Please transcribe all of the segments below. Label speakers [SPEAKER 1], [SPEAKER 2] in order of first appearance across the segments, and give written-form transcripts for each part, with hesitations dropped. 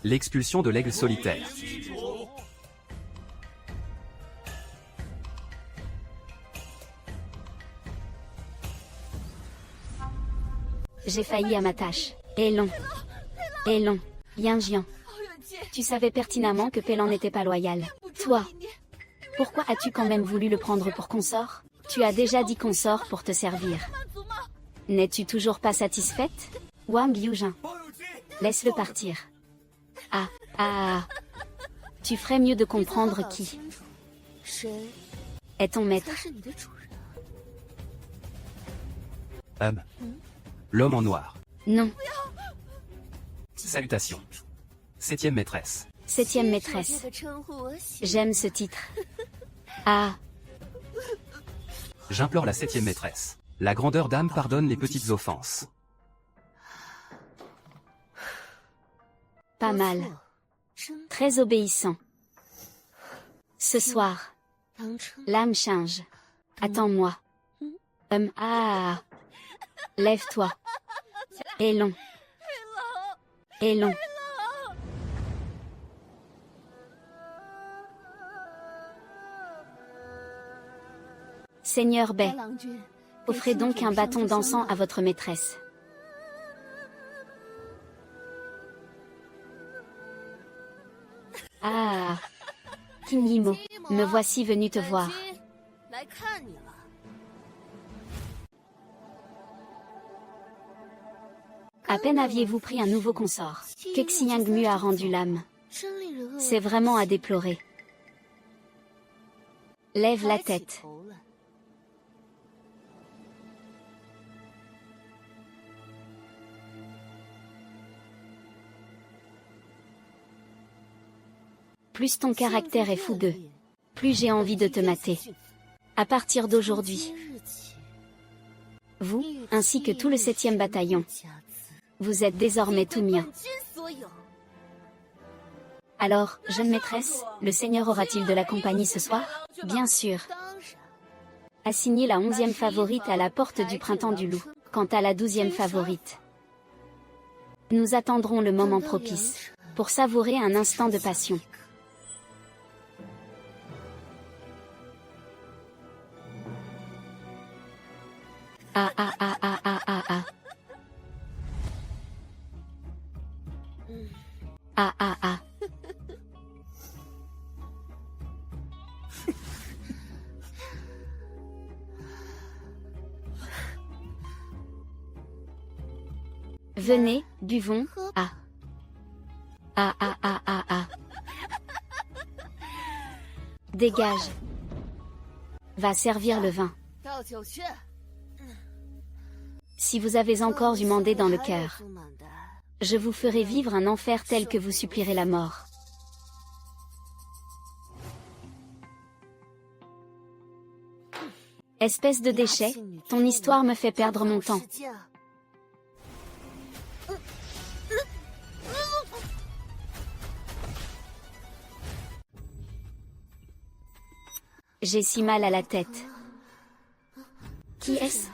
[SPEAKER 1] L'expulsion de l'aigle solitaire.
[SPEAKER 2] J'ai failli à ma tâche. Elon. Yan Jian. Tu savais pertinemment que Pélan n'était pas loyal. Toi. Pourquoi as-tu quand même voulu le prendre pour consort? Tu as déjà dit consort pour te servir. N'es-tu toujours pas satisfaite? Wang Yujin. Laisse-le partir. Tu ferais mieux de comprendre qui est ton maître.
[SPEAKER 1] L'homme en noir.
[SPEAKER 2] Non.
[SPEAKER 1] Salutations. 7e maîtresse.
[SPEAKER 2] 7e maîtresse. J'aime ce titre.
[SPEAKER 1] J'implore la 7e maîtresse. La grandeur d'âme pardonne les petites offenses.
[SPEAKER 2] Pas mal. Très obéissant. Ce soir, l'âme change. Attends-moi. Lève-toi. Elon. Seigneur Bai, offrez donc un bâton d'encens à votre maîtresse. King Yimo, me voici venu te voir. À peine aviez-vous pris un nouveau consort, que Xiangmu a rendu l'âme. C'est vraiment à déplorer. Lève la tête. Plus ton caractère est fougueux, plus j'ai envie de te mater. À partir d'aujourd'hui, vous, ainsi que tout le 7e bataillon, vous êtes désormais tout mien. Alors, jeune maîtresse, le seigneur aura-t-il de la compagnie ce soir? Bien sûr. Assignez la 11e favorite à la porte du printemps du loup. Quant à la 12e favorite, nous attendrons le moment propice pour savourer un instant de passion. Venez, buvons. Dégage. Va servir le vin. Si vous avez encore du mandé dans le cœur, je vous ferai vivre un enfer tel que vous supplierez la mort. Espèce de déchet, ton histoire me fait perdre mon temps. J'ai si mal à la tête. Qui est-ce?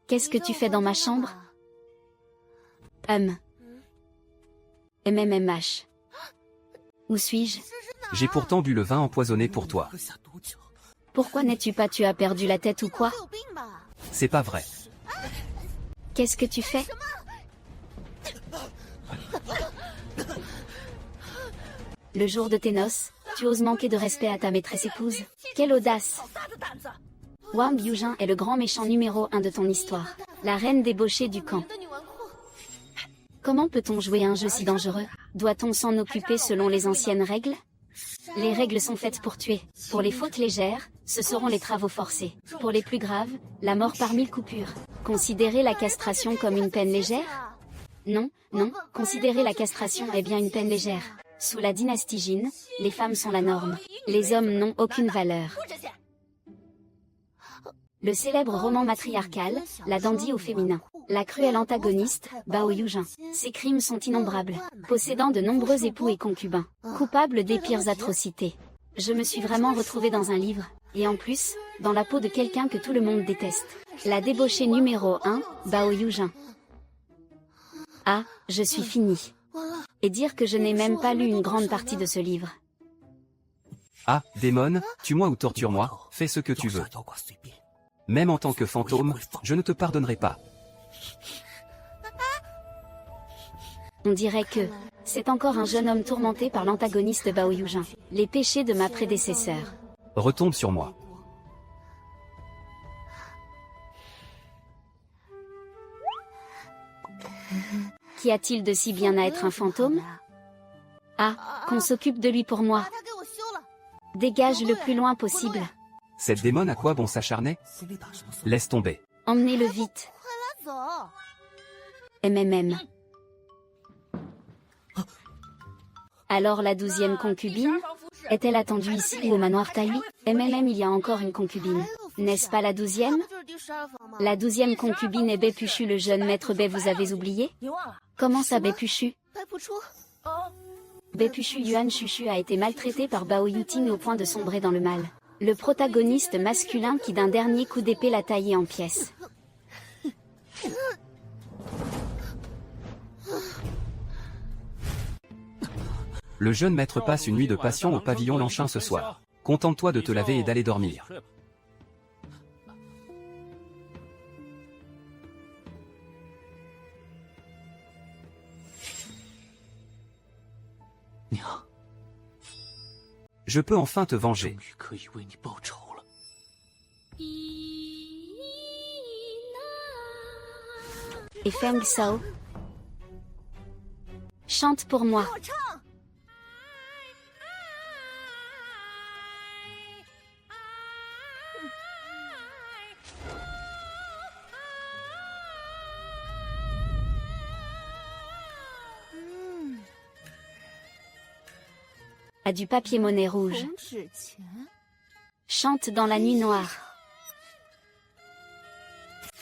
[SPEAKER 2] Qu'est-ce que tu fais dans ma chambre? MMMH. Où suis-je?
[SPEAKER 1] J'ai pourtant bu le vin empoisonné pour toi.
[SPEAKER 2] Pourquoi n'es-tu pas? Tu as perdu la tête ou quoi?
[SPEAKER 1] C'est pas vrai.
[SPEAKER 2] Qu'est-ce que tu fais? Le jour de tes noces, tu oses manquer de respect à ta maîtresse épouse? Quelle audace! Wang Yujin est le grand méchant numéro 1 de ton histoire, la reine débauchée du camp. Comment peut-on jouer un jeu si dangereux? Doit-on s'en occuper selon les anciennes règles? Les règles sont faites pour tuer. Pour les fautes légères, ce seront les travaux forcés. Pour les plus graves, la mort par 1000 coupures. Considérez la castration comme une peine légère? Non, considérez la castration est bien une peine légère. Sous la dynastie Jin, les femmes sont la norme. Les hommes n'ont aucune valeur. Le célèbre roman matriarcal, La dandy au féminin. La cruelle antagoniste, Bao Yujin. Ses crimes sont innombrables. Possédant de nombreux époux et concubins. Coupable des pires atrocités. Je me suis vraiment retrouvée dans un livre. Et en plus, dans la peau de quelqu'un que tout le monde déteste. La débauchée numéro 1, Bao Yujin. Ah, je suis finie. Et dire que je n'ai même pas lu une grande partie de ce livre.
[SPEAKER 1] Ah, démon, tue-moi ou torture-moi, fais ce que tu veux. Même en tant que fantôme, je ne te pardonnerai pas.
[SPEAKER 2] On dirait que c'est encore un jeune homme tourmenté par l'antagoniste Bao Yujin. Les péchés de ma prédécesseur.
[SPEAKER 1] Retombe sur moi.
[SPEAKER 2] Qu'y a-t-il de si bien à être un fantôme? Ah, qu'on s'occupe de lui pour moi. Dégage le plus loin possible.
[SPEAKER 1] Cette démon à quoi bon s'acharner? Laisse tomber.
[SPEAKER 2] Emmenez-le vite. MMM. Alors la 12e concubine? Est-elle attendue ici ou au manoir Taï? MMM, il y a encore une concubine. N'est-ce pas la 12e? La 12e concubine est Bépuchu, le jeune maître Bé, vous avez oublié? Comment ça Bépuchu? Bépuchu Yuan Chuchu a été maltraité par Bao Yuting au point de sombrer dans le mal. Le protagoniste masculin qui d'un dernier coup d'épée l'a taillé en pièces.
[SPEAKER 1] Le jeune maître passe une nuit de passion au pavillon Lanchin ce soir. Contente-toi de te laver et d'aller dormir. Je peux enfin te venger.
[SPEAKER 2] Et Feng Sao? Chante pour moi. A du papier monnaie rouge. Chante dans la nuit noire.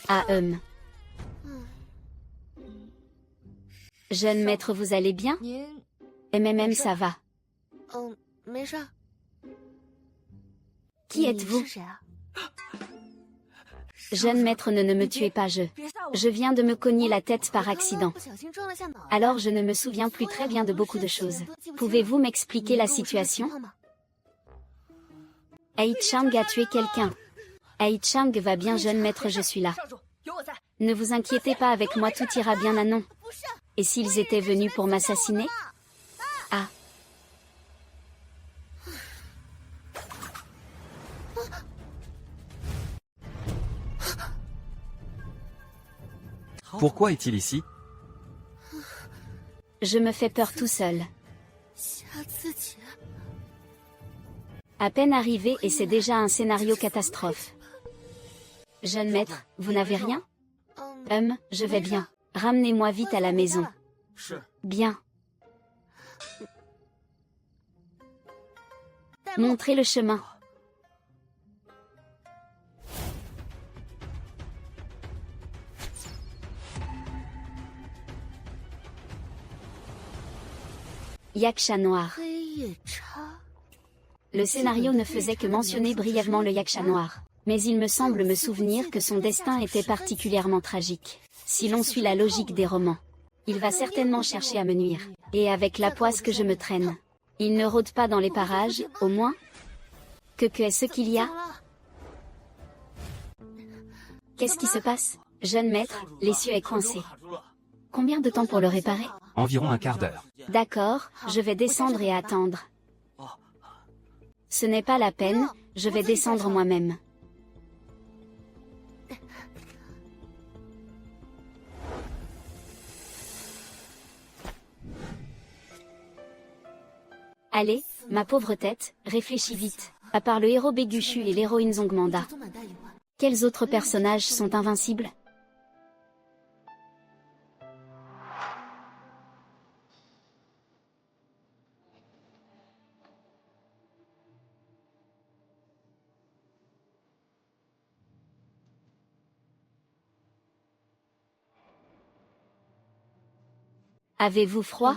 [SPEAKER 2] Ah Jeune maître, vous allez bien? MMM, ça va. Qui êtes-vous? Jeune maître, ne me tuez pas, je viens de me cogner la tête par accident. Alors je ne me souviens plus très bien de beaucoup de choses. Pouvez-vous m'expliquer la situation? Ai Chang a tué quelqu'un. Ai Chang va bien, jeune maître, je suis là. Ne vous inquiétez pas, avec moi tout ira bien. Ah non. Et s'ils étaient venus pour m'assassiner? Ah.
[SPEAKER 1] Pourquoi est-il ici?
[SPEAKER 2] Je me fais peur tout seul. À peine arrivé et c'est déjà un scénario catastrophe. Jeune maître, vous n'avez rien? Je vais bien. Ramenez-moi vite à la maison. Bien. Montrez le chemin. Yaksha noir. Le scénario ne faisait que mentionner brièvement le Yaksha noir. Mais il me semble me souvenir que son destin était particulièrement tragique. Si l'on suit la logique des romans, il va certainement chercher à me nuire. Et avec la poisse que je me traîne, il ne rôde pas dans les parages, au moins. Que est-ce qu'il y a? Qu'est-ce qui se passe? Jeune maître, l'essieu est coincé. Combien de temps pour le réparer?
[SPEAKER 1] Environ un quart d'heure.
[SPEAKER 2] D'accord, je vais descendre et attendre. Ce n'est pas la peine, je vais descendre moi-même. Allez, ma pauvre tête, réfléchis vite. À part le héros Béguchu et l'héroïne Zongmanda, quels autres personnages sont invincibles? Avez-vous froid?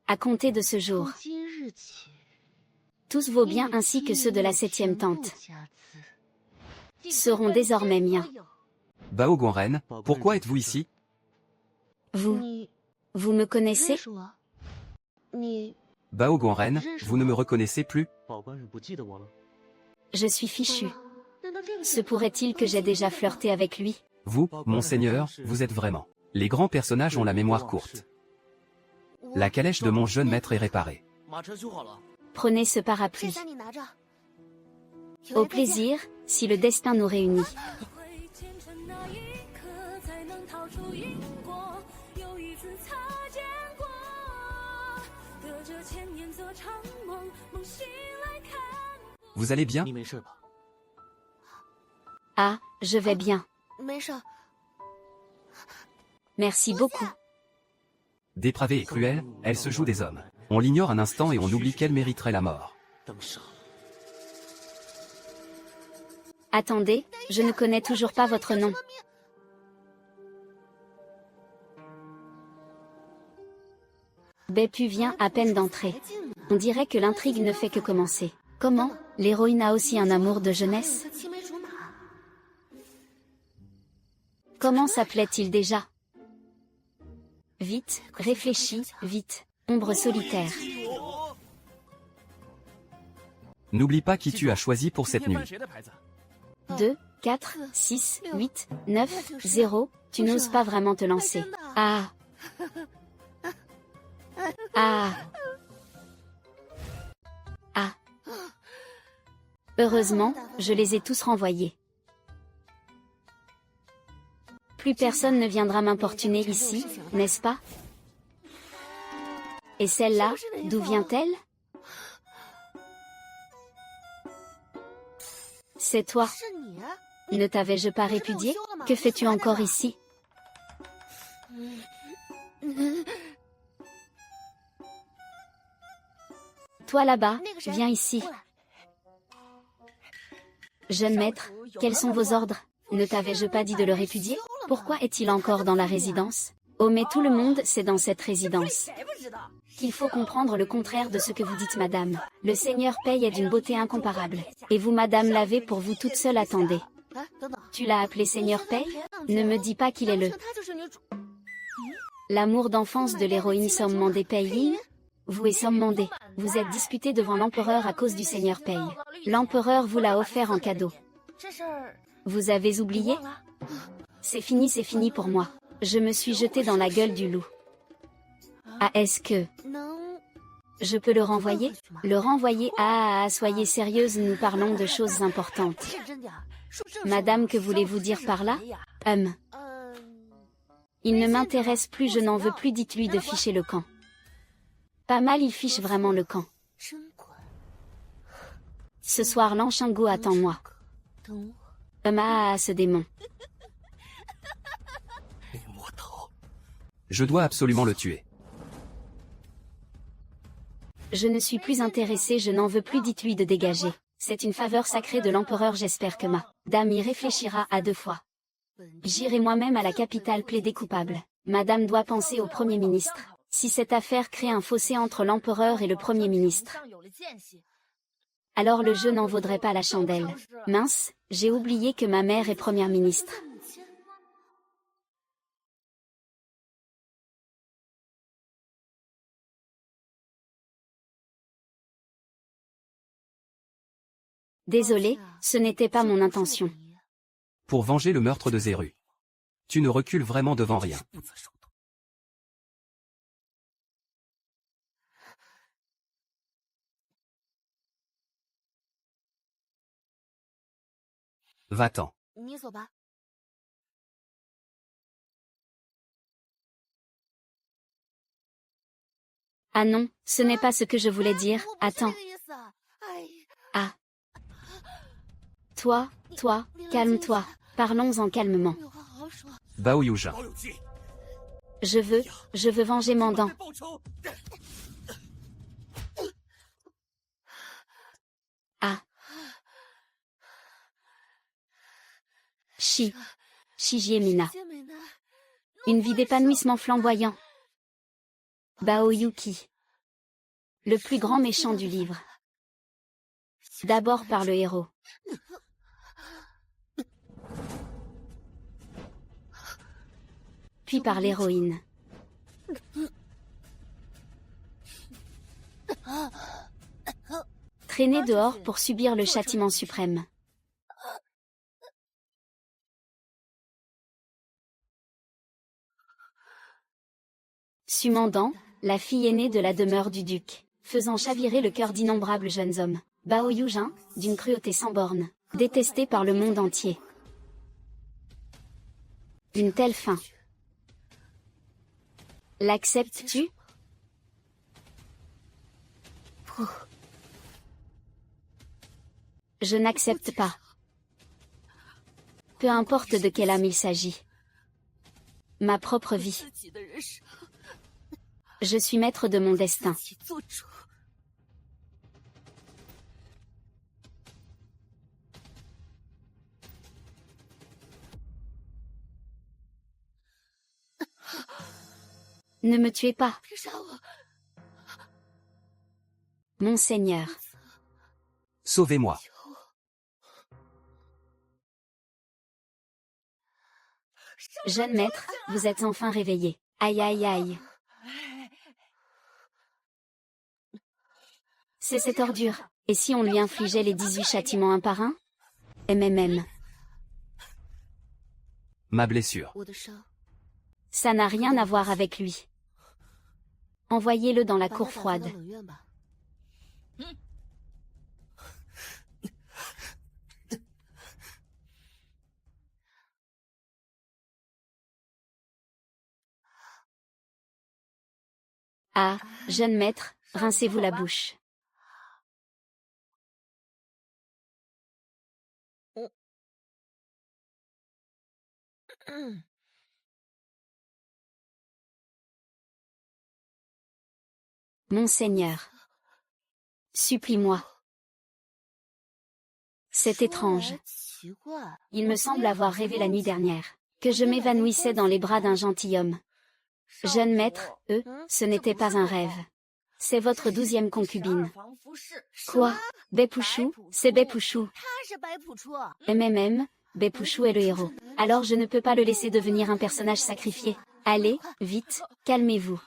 [SPEAKER 2] À compter de ce jour, Tous vos biens ainsi que ceux de la 7e tante seront désormais miens.
[SPEAKER 1] Bao Guanren, pourquoi êtes-vous ici?
[SPEAKER 2] Vous me connaissez?
[SPEAKER 1] Bao Guanren, vous ne me reconnaissez plus?
[SPEAKER 2] Je suis fichu. Se pourrait-il que j'ai déjà flirté avec lui?
[SPEAKER 1] Vous, monseigneur, vous êtes vraiment. Les grands personnages ont la mémoire courte. La calèche de mon jeune maître est réparée.
[SPEAKER 2] Prenez ce parapluie. Au plaisir, si le destin nous réunit.
[SPEAKER 1] Vous allez bien?
[SPEAKER 2] Ah, je vais bien. Merci beaucoup.
[SPEAKER 1] Dépravée et cruelle, elle se joue des hommes. On l'ignore un instant et on oublie qu'elle mériterait la mort.
[SPEAKER 2] Attendez, je ne connais toujours pas votre nom. Bepu vient à peine d'entrer. On dirait que l'intrigue ne fait que commencer. Comment? L'héroïne a aussi un amour de jeunesse? Comment s'appelait-il déjà? Vite, réfléchis, vite, ombre solitaire.
[SPEAKER 1] N'oublie pas qui tu as choisi pour cette nuit.
[SPEAKER 2] 2, 4, 6, 8, 9, 0, tu n'oses pas vraiment te lancer. Ah! Ah! Ah! Heureusement, je les ai tous renvoyés. Plus personne ne viendra m'importuner ici, n'est-ce pas? Et celle-là, d'où vient-elle? C'est toi. Ne t'avais-je pas répudié? Que fais-tu encore ici? Toi là-bas, viens ici. Jeune maître, quels sont vos ordres? Ne t'avais-je pas dit de le répudier? Pourquoi est-il encore dans la résidence? Oh mais tout le monde sait dans cette résidence qu'il faut comprendre le contraire de ce que vous dites madame. Le Seigneur Pei est d'une beauté incomparable. Et vous madame l'avez pour vous toute seule attendez. Tu l'as appelé Seigneur Pei? Ne me dis pas qu'il est l'amour d'enfance de l'héroïne Sommandé Pei Yin? Vous et Sommandé, vous êtes disputés devant l'empereur à cause du Seigneur Pei. L'empereur vous l'a offert en cadeau. Vous avez oublié? C'est fini pour moi. Je me suis jeté dans la gueule du loup. Ah est-ce que je peux le renvoyer? Le renvoyer? Ah, soyez sérieuse, nous parlons de choses importantes. Madame, que voulez-vous dire par là? Il ne m'intéresse plus, je n'en veux plus, dites-lui de ficher le camp. Pas mal, il fiche vraiment le camp. Ce soir Lanshango attend moi. Ah, ce démon.
[SPEAKER 1] Je dois absolument le tuer.
[SPEAKER 2] Je ne suis plus intéressée, je n'en veux plus, dites-lui de dégager. C'est une faveur sacrée de l'empereur, j'espère que ma dame y réfléchira à 2 fois. J'irai moi-même à la capitale plaider coupable. Madame doit penser au Premier ministre. Si cette affaire crée un fossé entre l'empereur et le Premier ministre, alors le jeu n'en vaudrait pas la chandelle. Mince, j'ai oublié que ma mère est Première ministre. Désolé, ce n'était pas mon intention.
[SPEAKER 1] Pour venger le meurtre de Zéru. Tu ne recules vraiment devant rien. Va-t'en.
[SPEAKER 2] Ah non, ce n'est pas ce que je voulais dire, attends. Ah. Toi, calme-toi, parlons-en calmement.
[SPEAKER 1] Bao Yujin.
[SPEAKER 2] Je veux venger Mandan. Ah. Shijiemina. Une vie d'épanouissement flamboyant. Bao Yuki. Le plus grand méchant du livre. D'abord par le héros. Puis par l'héroïne. Traîné dehors pour subir le châtiment suprême. Sumandant, la fille aînée de la demeure du duc, faisant chavirer le cœur d'innombrables jeunes hommes. Bao Yujin, d'une cruauté sans borne, détesté par le monde entier. Une telle fin. L'acceptes-tu? Je n'accepte pas. Peu importe de quel âme il s'agit. Ma propre vie. Je suis maître de mon destin. Ne me tuez pas. Monseigneur.
[SPEAKER 1] Sauvez-moi.
[SPEAKER 2] Jeune maître, vous êtes enfin réveillé. Aïe aïe aïe. C'est cette ordure. Et si on lui infligeait les 18 châtiments un par un? MMM.
[SPEAKER 1] Ma blessure.
[SPEAKER 2] Ça n'a rien à voir avec lui. Envoyez-le dans la cour froide. Ah, jeune maître, rincez-vous la bouche. Monseigneur. Supplie-moi. C'est étrange. Il me semble avoir rêvé la nuit dernière, que je m'évanouissais dans les bras d'un gentilhomme. Jeune maître, ce n'était pas un rêve. C'est votre 12e concubine. Quoi? Bepouchou, c'est Bepouchou. MMM, Bepouchou est le héros. Alors je ne peux pas le laisser devenir un personnage sacrifié. Allez, vite, calmez-vous.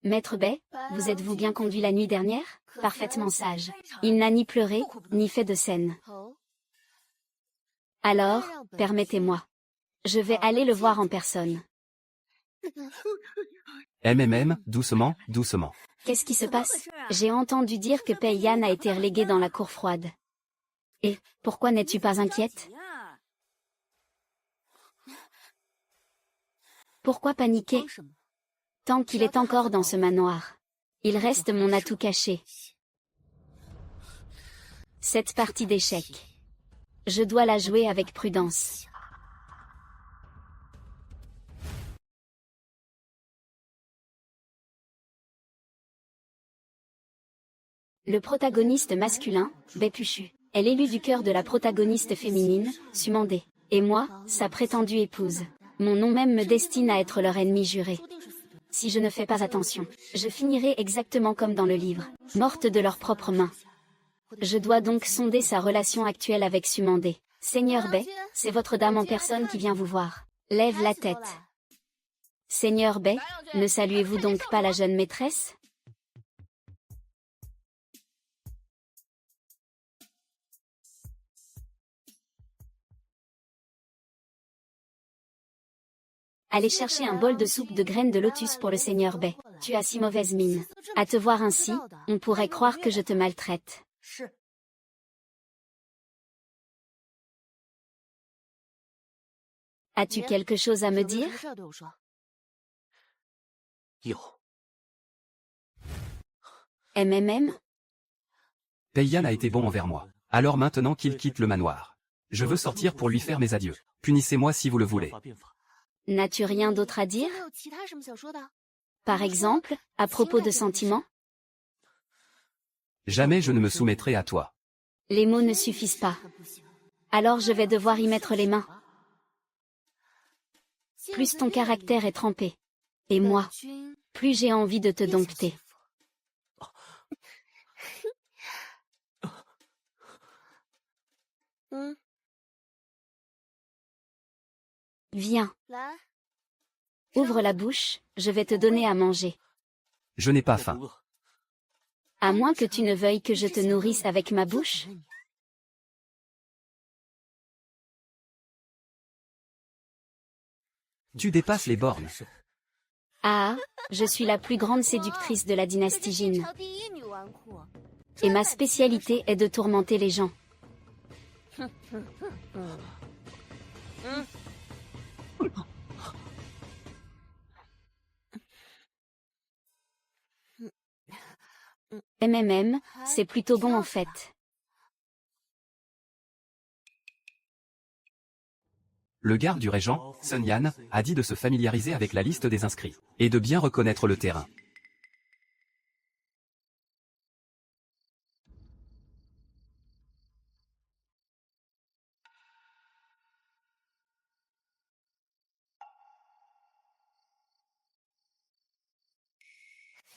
[SPEAKER 2] Maître Bei, vous êtes-vous bien conduit la nuit dernière? Parfaitement sage. Il n'a ni pleuré, ni fait de scène. Alors, permettez-moi. Je vais aller le voir en personne.
[SPEAKER 1] MMM, doucement, doucement.
[SPEAKER 2] Qu'est-ce qui se passe? J'ai entendu dire que Pei Yan a été relégué dans la cour froide. Et, pourquoi n'es-tu pas inquiète? Pourquoi paniquer? Tant qu'il est encore dans ce manoir. Il reste mon atout caché. Cette partie d'échecs. Je dois la jouer avec prudence. Le protagoniste masculin, Bepouchou, est l'élu du cœur de la protagoniste féminine, Sumandé. Et moi, sa prétendue épouse. Mon nom même me destine à être leur ennemi juré. Si je ne fais pas attention, je finirai exactement comme dans le livre, morte de leurs propres mains. Je dois donc sonder sa relation actuelle avec Sumandé. Seigneur Bei, c'est votre dame en personne qui vient vous voir. Lève la tête. Seigneur Bei, ne saluez-vous donc pas la jeune maîtresse? Allez chercher un bol de soupe de graines de lotus pour le seigneur Bei. Tu as si mauvaise mine. À te voir ainsi, on pourrait croire que je te maltraite. As-tu quelque chose à me dire? MMM?
[SPEAKER 1] Pei Yan a été bon envers moi. Alors maintenant qu'il quitte le manoir. Je veux sortir pour lui faire mes adieux. Punissez-moi si vous le voulez.
[SPEAKER 2] N'as-tu rien d'autre à dire? Par exemple, à propos de sentiments?
[SPEAKER 1] Jamais je ne me soumettrai à toi.
[SPEAKER 2] Les mots ne suffisent pas. Alors je vais devoir y mettre les mains. Plus ton caractère est trempé. Et moi, plus j'ai envie de te dompter. Viens. Ouvre la bouche, je vais te donner à manger.
[SPEAKER 1] Je n'ai pas faim.
[SPEAKER 2] À moins que tu ne veuilles que je te nourrisse avec ma bouche.
[SPEAKER 1] Tu dépasses les bornes.
[SPEAKER 2] Ah, je suis la plus grande séductrice de la dynastie Jin. Et ma spécialité est de tourmenter les gens. MMM, c'est plutôt bon en fait.
[SPEAKER 1] Le garde du régent, Sun Yan, a dit de se familiariser avec la liste des inscrits, et de bien reconnaître le terrain.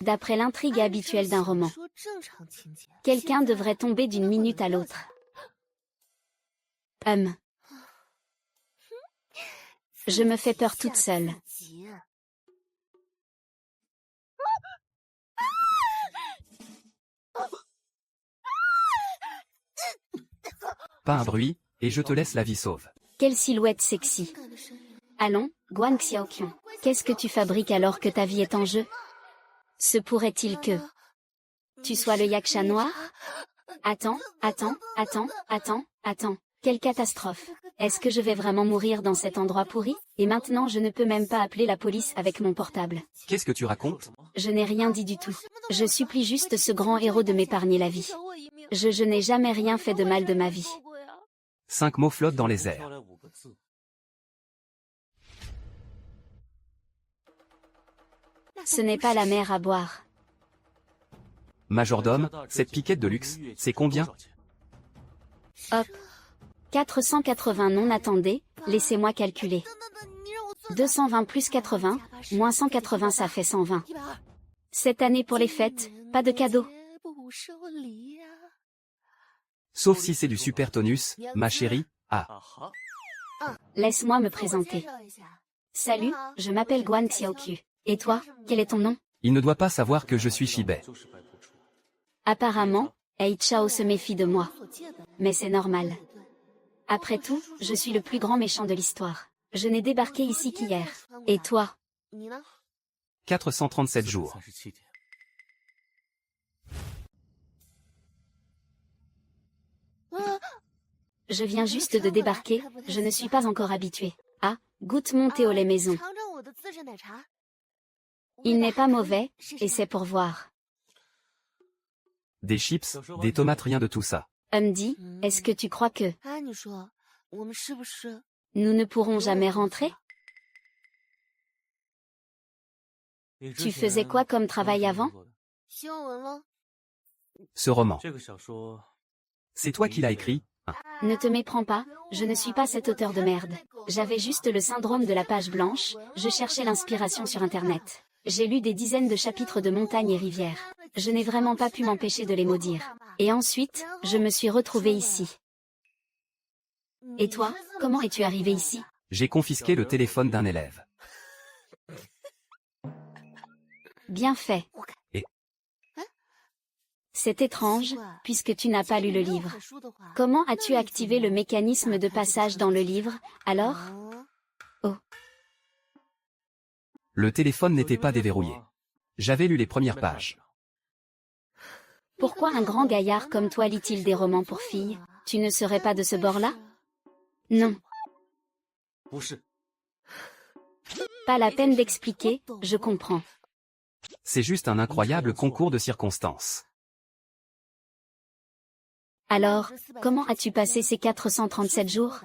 [SPEAKER 2] D'après l'intrigue habituelle d'un roman, quelqu'un devrait tomber d'une minute à l'autre. Je me fais peur toute seule.
[SPEAKER 1] Pas un bruit, et je te laisse la vie sauve.
[SPEAKER 2] Quelle silhouette sexy. Allons, Guan Xiaoqian, qu'est-ce que tu fabriques alors que ta vie est en jeu? Se pourrait-il que tu sois le yaksha noir? Attends, quelle catastrophe. Est-ce que je vais vraiment mourir dans cet endroit pourri? Et maintenant je ne peux même pas appeler la police avec mon portable.
[SPEAKER 1] Qu'est-ce que tu racontes?
[SPEAKER 2] Je n'ai rien dit du tout. Je supplie juste ce grand héros de m'épargner la vie. Je n'ai jamais rien fait de mal de ma vie.
[SPEAKER 1] 5 mots flottent dans les airs.
[SPEAKER 2] Ce n'est pas la mer à boire.
[SPEAKER 1] Majordome, cette piquette de luxe, c'est combien?
[SPEAKER 2] Hop. 480 non, attendez, laissez-moi calculer. 220 plus 80, moins 180 ça fait 120. Cette année pour les fêtes, pas de cadeau.
[SPEAKER 1] Sauf si c'est du super tonus, ma chérie. Ah.
[SPEAKER 2] Laisse-moi me présenter. Salut, je m'appelle Guan Xiaoqiu. Et toi, quel est ton nom?
[SPEAKER 1] Il ne doit pas savoir que je suis Shibei.
[SPEAKER 2] Apparemment, Hei Chao se méfie de moi. Mais c'est normal. Après tout, je suis le plus grand méchant de l'histoire. Je n'ai débarqué ici qu'hier. Et toi?
[SPEAKER 1] 437 jours.
[SPEAKER 2] Je viens juste de débarquer, je ne suis pas encore habitué. Ah, goûte mon thé au lait maison. Il n'est pas mauvais, et c'est pour voir.
[SPEAKER 1] Des chips, des tomates, rien de tout ça.
[SPEAKER 2] Dis, est-ce que tu crois que nous ne pourrons jamais rentrer? Tu faisais quoi comme travail avant?
[SPEAKER 1] Ce roman. C'est toi qui l'as écrit?
[SPEAKER 2] Ne te méprends pas, je ne suis pas cet auteur de merde. J'avais juste le syndrome de la page blanche, je cherchais l'inspiration sur Internet. J'ai lu des dizaines de chapitres de montagnes et rivières. Je n'ai vraiment pas pu m'empêcher de les maudire. Et ensuite, je me suis retrouvée ici. Et toi, comment es-tu arrivé ici?
[SPEAKER 1] J'ai confisqué le téléphone d'un élève.
[SPEAKER 2] Bien fait.
[SPEAKER 1] Et
[SPEAKER 2] c'est étrange, puisque tu n'as pas lu le livre. Comment as-tu activé le mécanisme de passage dans le livre, alors? Oh.
[SPEAKER 1] Le téléphone n'était pas déverrouillé. J'avais lu les premières pages.
[SPEAKER 2] Pourquoi un grand gaillard comme toi lit-il des romans pour filles? Tu ne serais pas de ce bord-là? Non. Pas la peine d'expliquer, je comprends.
[SPEAKER 1] C'est juste un incroyable concours de circonstances.
[SPEAKER 2] Alors, comment as-tu passé ces 437 jours?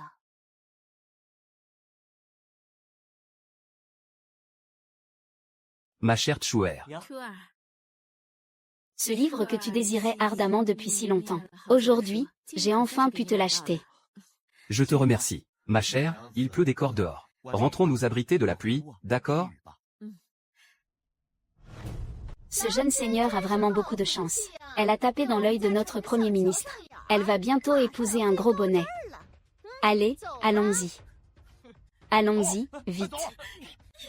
[SPEAKER 1] Ma chère Tchouer.
[SPEAKER 2] Ce livre que tu désirais ardemment depuis si longtemps. Aujourd'hui, j'ai enfin pu te l'acheter.
[SPEAKER 1] Je te remercie. Ma chère, il pleut des corps dehors. Rentrons nous abriter de la pluie, d'accord?
[SPEAKER 2] Ce jeune seigneur a vraiment beaucoup de chance. Elle a tapé dans l'œil de notre Premier ministre. Elle va bientôt épouser un gros bonnet. Allez, allons-y. Allons-y, vite.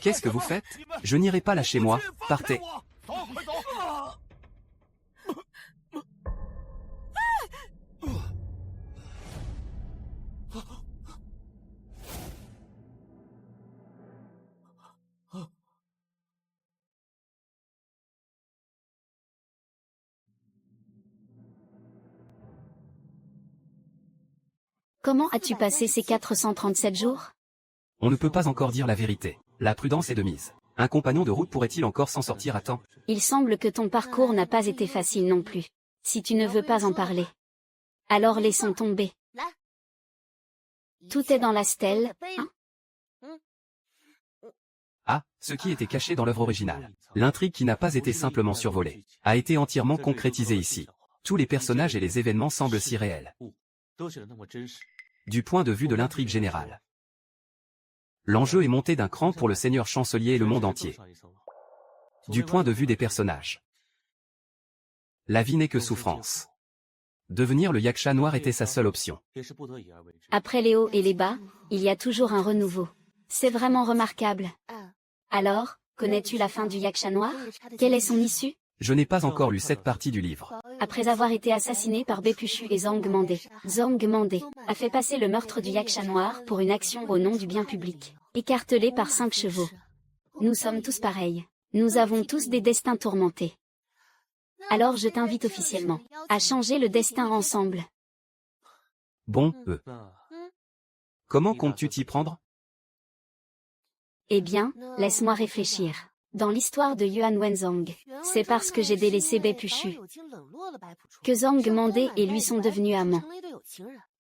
[SPEAKER 1] Qu'est-ce que vous faites? Je n'irai pas là chez moi, partez.
[SPEAKER 2] Comment as-tu passé ces 437 jours?
[SPEAKER 1] On ne peut pas encore dire la vérité. La prudence est de mise. Un compagnon de route pourrait-il encore s'en sortir à temps?
[SPEAKER 2] Il semble que ton parcours n'a pas été facile non plus. Si tu ne veux pas en parler, alors laissons tomber. Tout est dans la stèle, hein?
[SPEAKER 1] Ah, ce qui était caché dans l'œuvre originale. L'intrigue qui n'a pas été simplement survolée, a été entièrement concrétisée ici. Tous les personnages et les événements semblent si réels. Du point de vue de l'intrigue générale. L'enjeu est monté d'un cran pour le seigneur chancelier et le monde entier. Du point de vue des personnages. La vie n'est que souffrance. Devenir le yaksha noir était sa seule option.
[SPEAKER 2] Après les hauts et les bas, il y a toujours un renouveau. C'est vraiment remarquable. Alors, connais-tu la fin du yaksha noir? Quelle est son issue?
[SPEAKER 1] Je n'ai pas encore lu cette partie du livre.
[SPEAKER 2] Après avoir été assassiné par Baepushu et Zhang Mande a fait passer le meurtre du yaksha noir pour une action au nom du bien public, écartelé par 5 chevaux. Nous sommes tous pareils. Nous avons tous des destins tourmentés. Alors je t'invite officiellement à changer le destin ensemble.
[SPEAKER 1] Bon, comment comptes-tu t'y prendre?
[SPEAKER 2] Eh bien, laisse-moi réfléchir. Dans l'histoire de Yuan Wenzhang, c'est parce que j'ai délaissé Baepushu que Zhang Mande et lui sont devenus amants.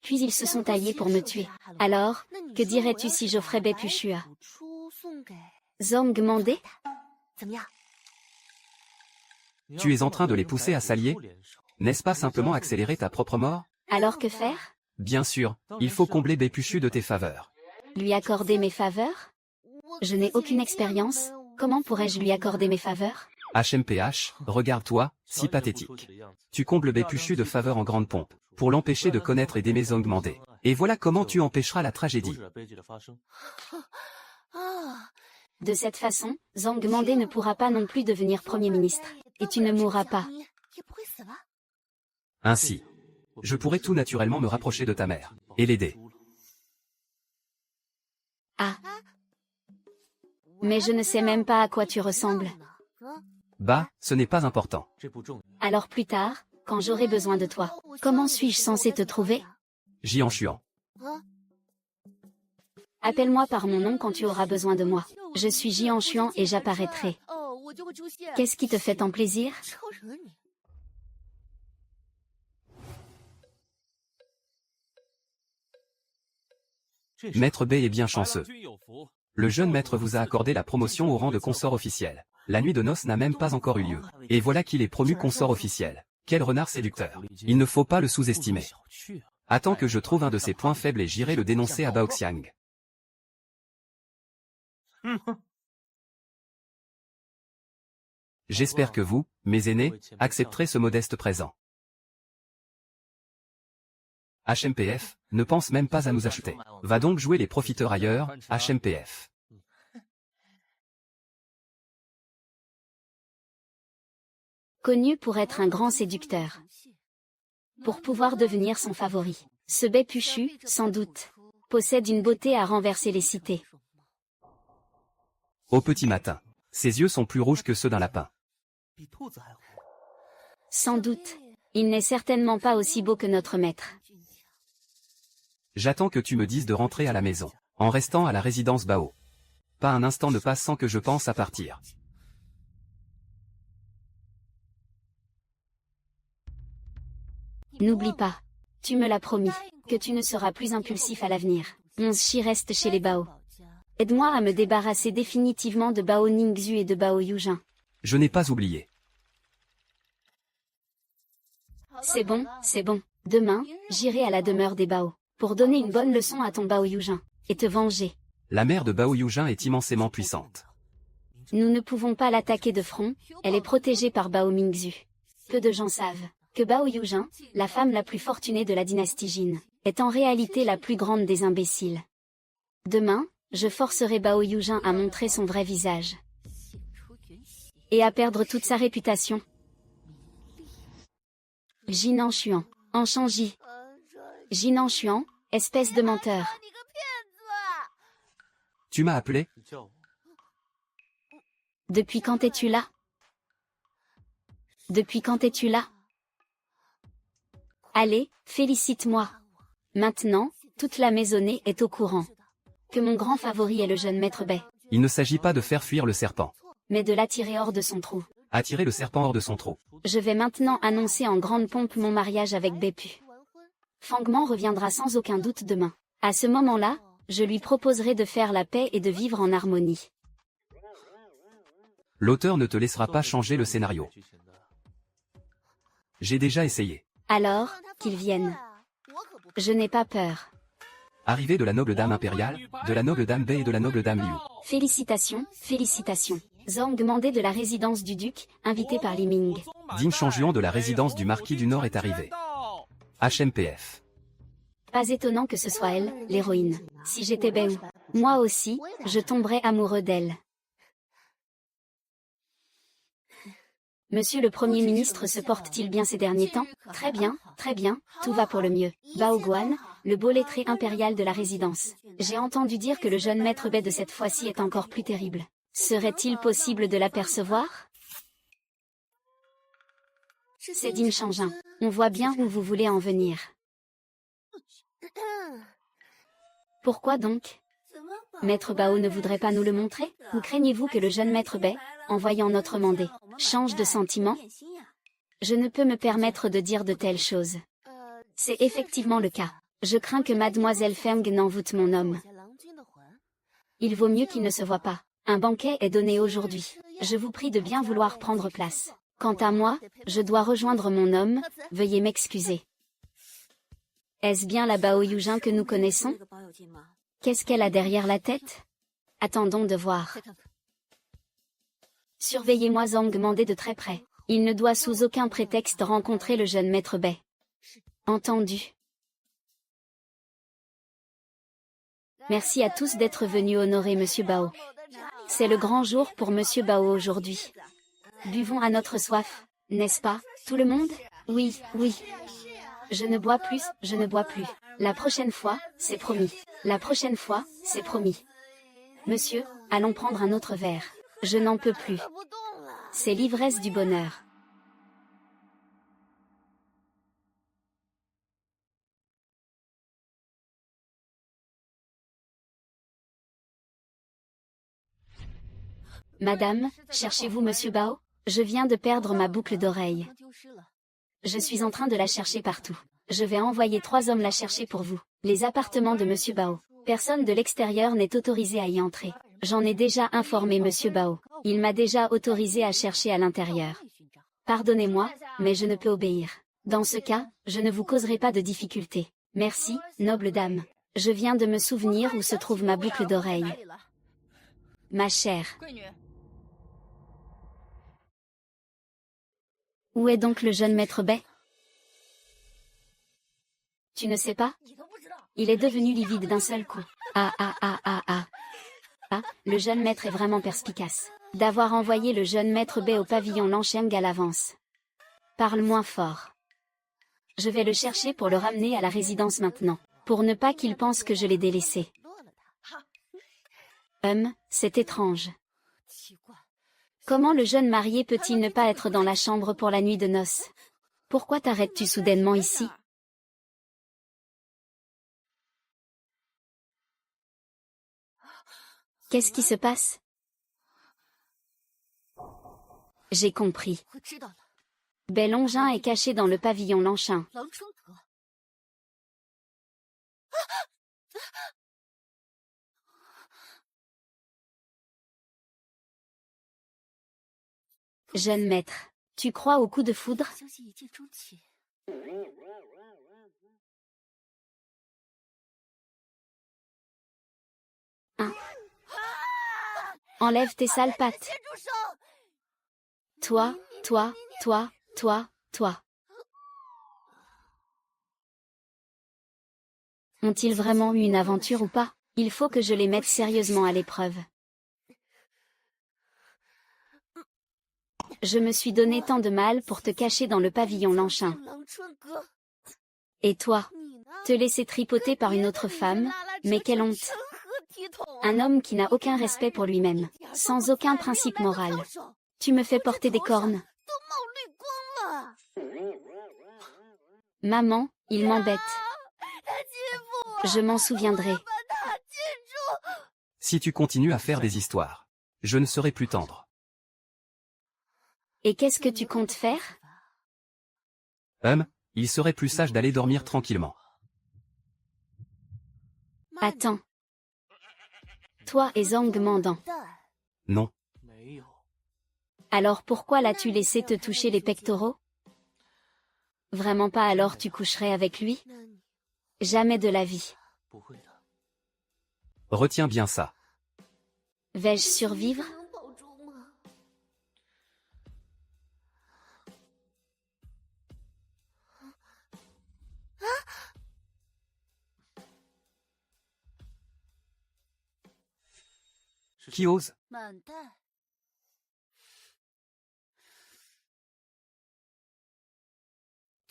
[SPEAKER 2] Puis ils se sont alliés pour me tuer. Alors, que dirais-tu si j'offrais Baepushu à Zhang Mande?
[SPEAKER 1] Tu es en train de les pousser à s'allier? N'est-ce pas simplement accélérer ta propre mort?
[SPEAKER 2] Alors que faire?
[SPEAKER 1] Bien sûr, il faut combler Baepushu de tes faveurs.
[SPEAKER 2] Lui accorder mes faveurs? Je n'ai aucune expérience, comment pourrais-je lui accorder mes faveurs?
[SPEAKER 1] HMPH, regarde-toi, si pathétique. Tu combles Baepushu de faveurs en grande pompe, pour l'empêcher de connaître et d'aimer Zhang Mande. Et voilà comment tu empêcheras la tragédie.
[SPEAKER 2] De cette façon, Zhang Mande ne pourra pas non plus devenir Premier ministre, et tu ne mourras pas.
[SPEAKER 1] Ainsi, je pourrais tout naturellement me rapprocher de ta mère, et l'aider.
[SPEAKER 2] Ah. Mais je ne sais même pas à quoi tu ressembles.
[SPEAKER 1] Bah, ce n'est pas important.
[SPEAKER 2] Alors plus tard, quand j'aurai besoin de toi, comment suis-je censé te trouver?
[SPEAKER 1] Jianshuan.
[SPEAKER 2] Appelle-moi par mon nom quand tu auras besoin de moi. Je suis Jianshuan et j'apparaîtrai. Qu'est-ce qui te fait tant plaisir?
[SPEAKER 1] Maître B est bien chanceux. Le jeune maître vous a accordé la promotion au rang de consort officiel. La nuit de noces n'a même pas encore eu lieu. Et voilà qu'il est promu consort officiel. Quel renard séducteur. Il ne faut pas le sous-estimer. Attends que je trouve un de ses points faibles et j'irai le dénoncer à Baoxiang. J'espère que vous, mes aînés, accepterez ce modeste présent. HMPF, ne pense même pas à nous acheter. Va donc jouer les profiteurs ailleurs, HMPF.
[SPEAKER 2] Connu pour être un grand séducteur. Pour pouvoir devenir son favori. Ce Baepushu, sans doute, possède une beauté à renverser les cités.
[SPEAKER 1] Au petit matin, ses yeux sont plus rouges que ceux d'un lapin.
[SPEAKER 2] Sans doute, il n'est certainement pas aussi beau que notre maître.
[SPEAKER 1] J'attends que tu me dises de rentrer à la maison, en restant à la résidence Bao. Pas un instant ne passe sans que je pense à partir.
[SPEAKER 2] N'oublie pas, tu me l'as promis, que tu ne seras plus impulsif à l'avenir. 11 Shi reste chez les Bao. Aide-moi à me débarrasser définitivement de Bao Ningxu et de Bao Yujin.
[SPEAKER 1] Je n'ai pas oublié.
[SPEAKER 2] C'est bon, c'est bon. Demain, j'irai à la demeure des Bao, pour donner une bonne leçon à ton Bao Yujin, et te venger.
[SPEAKER 1] La mère de Bao Yujin est immensément puissante.
[SPEAKER 2] Nous ne pouvons pas l'attaquer de front, elle est protégée par Bao Mingxu. Peu de gens savent que Bao Yujin, la femme la plus fortunée de la dynastie Jin, est en réalité la plus grande des imbéciles. Demain, je forcerai Bao Yujin à montrer son vrai visage. Et à perdre toute sa réputation. Jinan Xuan, en Shangji. Jinan Xuan, espèce de menteur.
[SPEAKER 1] Tu m'as appelé?
[SPEAKER 2] Depuis quand es-tu là? Depuis quand es-tu là? Allez, félicite-moi. Maintenant, toute la maisonnée est au courant. Que mon grand favori est le jeune maître Bai.
[SPEAKER 1] Il ne s'agit pas de faire fuir le serpent.
[SPEAKER 2] Mais de l'attirer hors de son trou.
[SPEAKER 1] Attirer le serpent hors de son trou.
[SPEAKER 2] Je vais maintenant annoncer en grande pompe mon mariage avec Beppu. Fangman reviendra sans aucun doute demain. À ce moment-là, je lui proposerai de faire la paix et de vivre en harmonie.
[SPEAKER 1] L'auteur ne te laissera pas changer le scénario. J'ai déjà essayé.
[SPEAKER 2] Alors, qu'il vienne. Je n'ai pas peur.
[SPEAKER 1] Arrivée de la noble dame impériale, de la noble dame Bai et de la noble dame Liu.
[SPEAKER 2] Félicitations, félicitations. Zhang demandé de la résidence du duc, invité par Li Ming.
[SPEAKER 1] Ding Shangjuan de la résidence du marquis du Nord est arrivé. HMPF.
[SPEAKER 2] Pas étonnant que ce soit elle, l'héroïne. Si j'étais Bai, moi aussi, je tomberais amoureux d'elle. Monsieur le Premier ministre se porte-t-il bien ces derniers temps? Très bien, tout va pour le mieux. Bao Guan, le beau lettré impérial de la résidence. J'ai entendu dire que le jeune maître Bai de cette fois-ci est encore plus terrible. Serait-il possible de l'apercevoir? C'est Ding Shangjuan. On voit bien où vous voulez en venir. Pourquoi donc? Maître Bao ne voudrait pas nous le montrer? Ou craignez-vous que le jeune maître Bai, en voyant notre mandé, change de sentiment? Je ne peux me permettre de dire de telles choses. C'est effectivement le cas. Je crains que mademoiselle Feng n'envoûte mon homme. Il vaut mieux qu'il ne se voie pas. Un banquet est donné aujourd'hui. Je vous prie de bien vouloir prendre place. Quant à moi, je dois rejoindre mon homme, veuillez m'excuser. Est-ce bien la Bao Yujin que nous connaissons? Qu'est-ce qu'elle a derrière la tête? Attendons de voir. Surveillez-moi Zhang mandé de très près. Il ne doit sous aucun prétexte rencontrer le jeune maître Bai. Entendu. Merci à tous d'être venus honorer Monsieur Bao. C'est le grand jour pour Monsieur Bao aujourd'hui. Buvons à notre soif, n'est-ce pas, tout le monde? Oui, oui. Je ne bois plus, je ne bois plus. La prochaine fois, c'est promis. La prochaine fois, c'est promis. Monsieur, allons prendre un autre verre. Je n'en peux plus. C'est l'ivresse du bonheur. Madame, cherchez-vous Monsieur Bao? Je viens de perdre ma boucle d'oreille. Je suis en train de la chercher partout. Je vais envoyer 3 hommes la chercher pour vous. Les appartements de Monsieur Bao. Personne de l'extérieur n'est autorisé à y entrer. J'en ai déjà informé Monsieur Bao. Il m'a déjà autorisé à chercher à l'intérieur. Pardonnez-moi, mais je ne peux obéir. Dans ce cas, je ne vous causerai pas de difficultés. Merci, noble dame. Je viens de me souvenir où se trouve ma boucle d'oreille. Ma chère. Où est donc le jeune maître Bai? Tu ne sais pas? Il est devenu livide d'un seul coup. Ah, le jeune maître est vraiment perspicace. D'avoir envoyé le jeune maître Bai au pavillon Lansheng à l'avance. Parle moins fort. Je vais le chercher pour le ramener à la résidence maintenant, pour ne pas qu'il pense que je l'ai délaissé. C'est étrange. Comment le jeune marié peut-il ne pas être dans la chambre pour la nuit de noces? Pourquoi t'arrêtes-tu soudainement ici? Qu'est-ce qui se passe? J'ai compris. Bai Longjin est caché dans le pavillon Lanshin. Jeune maître, tu crois au coup de foudre? Enlève tes sales pattes. Toi. Ont-ils vraiment eu une aventure ou pas? Il faut que je les mette sérieusement à l'épreuve. Je me suis donné tant de mal pour te cacher dans le pavillon Lanchin. Et toi? Te laisser tripoter par une autre femme, mais quelle honte! Un homme qui n'a aucun respect pour lui-même, sans aucun principe moral. Tu me fais porter des cornes. Maman, il m'embête. Je m'en souviendrai.
[SPEAKER 1] Si tu continues à faire des histoires, je ne serai plus tendre.
[SPEAKER 2] Et qu'est-ce que tu comptes faire?
[SPEAKER 1] Il serait plus sage d'aller dormir tranquillement.
[SPEAKER 2] Attends. Toi et Zhang Mandan.
[SPEAKER 1] Non.
[SPEAKER 2] Alors pourquoi l'as-tu laissé te toucher les pectoraux? Vraiment pas, alors tu coucherais avec lui? Jamais de la vie.
[SPEAKER 1] Retiens bien ça.
[SPEAKER 2] Vais-je survivre?
[SPEAKER 1] Qui ose?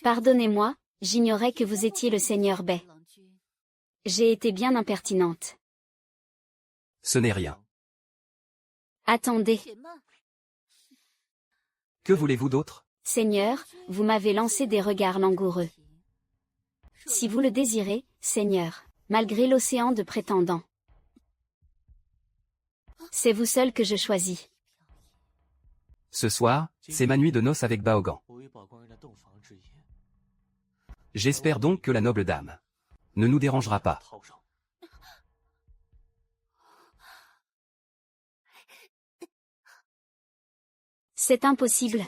[SPEAKER 2] Pardonnez-moi, j'ignorais que vous étiez le seigneur Bai. J'ai été bien impertinente.
[SPEAKER 1] Ce n'est rien.
[SPEAKER 2] Attendez.
[SPEAKER 1] Que voulez-vous d'autre?
[SPEAKER 2] Seigneur, vous m'avez lancé des regards langoureux. Si vous le désirez, Seigneur, malgré l'océan de prétendants. C'est vous seul que je choisis.
[SPEAKER 1] Ce soir, c'est ma nuit de noces avec Baogan. J'espère donc que la noble dame ne nous dérangera pas.
[SPEAKER 2] C'est impossible.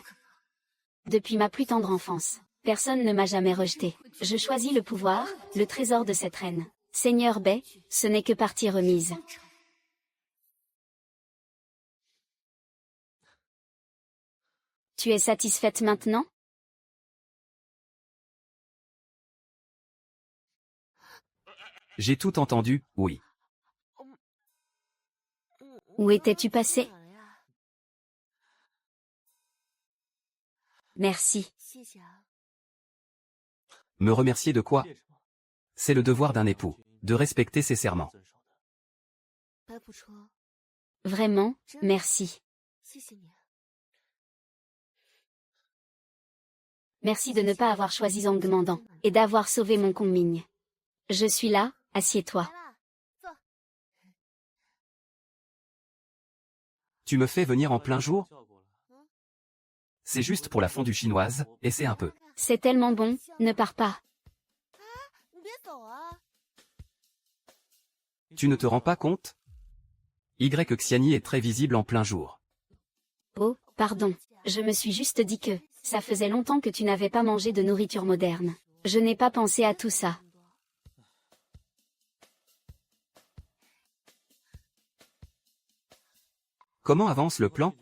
[SPEAKER 2] Depuis ma plus tendre enfance, personne ne m'a jamais rejeté. Je choisis le pouvoir, le trésor de cette reine. Seigneur Bai, ce n'est que partie remise. Tu es satisfaite maintenant?
[SPEAKER 1] J'ai tout entendu, oui.
[SPEAKER 2] Où étais-tu passé? Merci.
[SPEAKER 1] Me remercier de quoi? C'est le devoir d'un époux, de respecter ses serments.
[SPEAKER 2] Vraiment, merci. Merci de ne pas avoir choisi Zhang Mandan, et d'avoir sauvé mon Kongming. Je suis là, assieds-toi.
[SPEAKER 1] Tu me fais venir en plein jour? C'est juste pour la fondue chinoise, et c'est un peu.
[SPEAKER 2] C'est tellement bon, ne pars pas.
[SPEAKER 1] Tu ne te rends pas compte? Xiani est très visible en plein jour.
[SPEAKER 2] Oh, pardon, je me suis juste dit que, ça faisait longtemps que tu n'avais pas mangé de nourriture moderne. Je n'ai pas pensé à tout ça.
[SPEAKER 1] Comment avance le plan?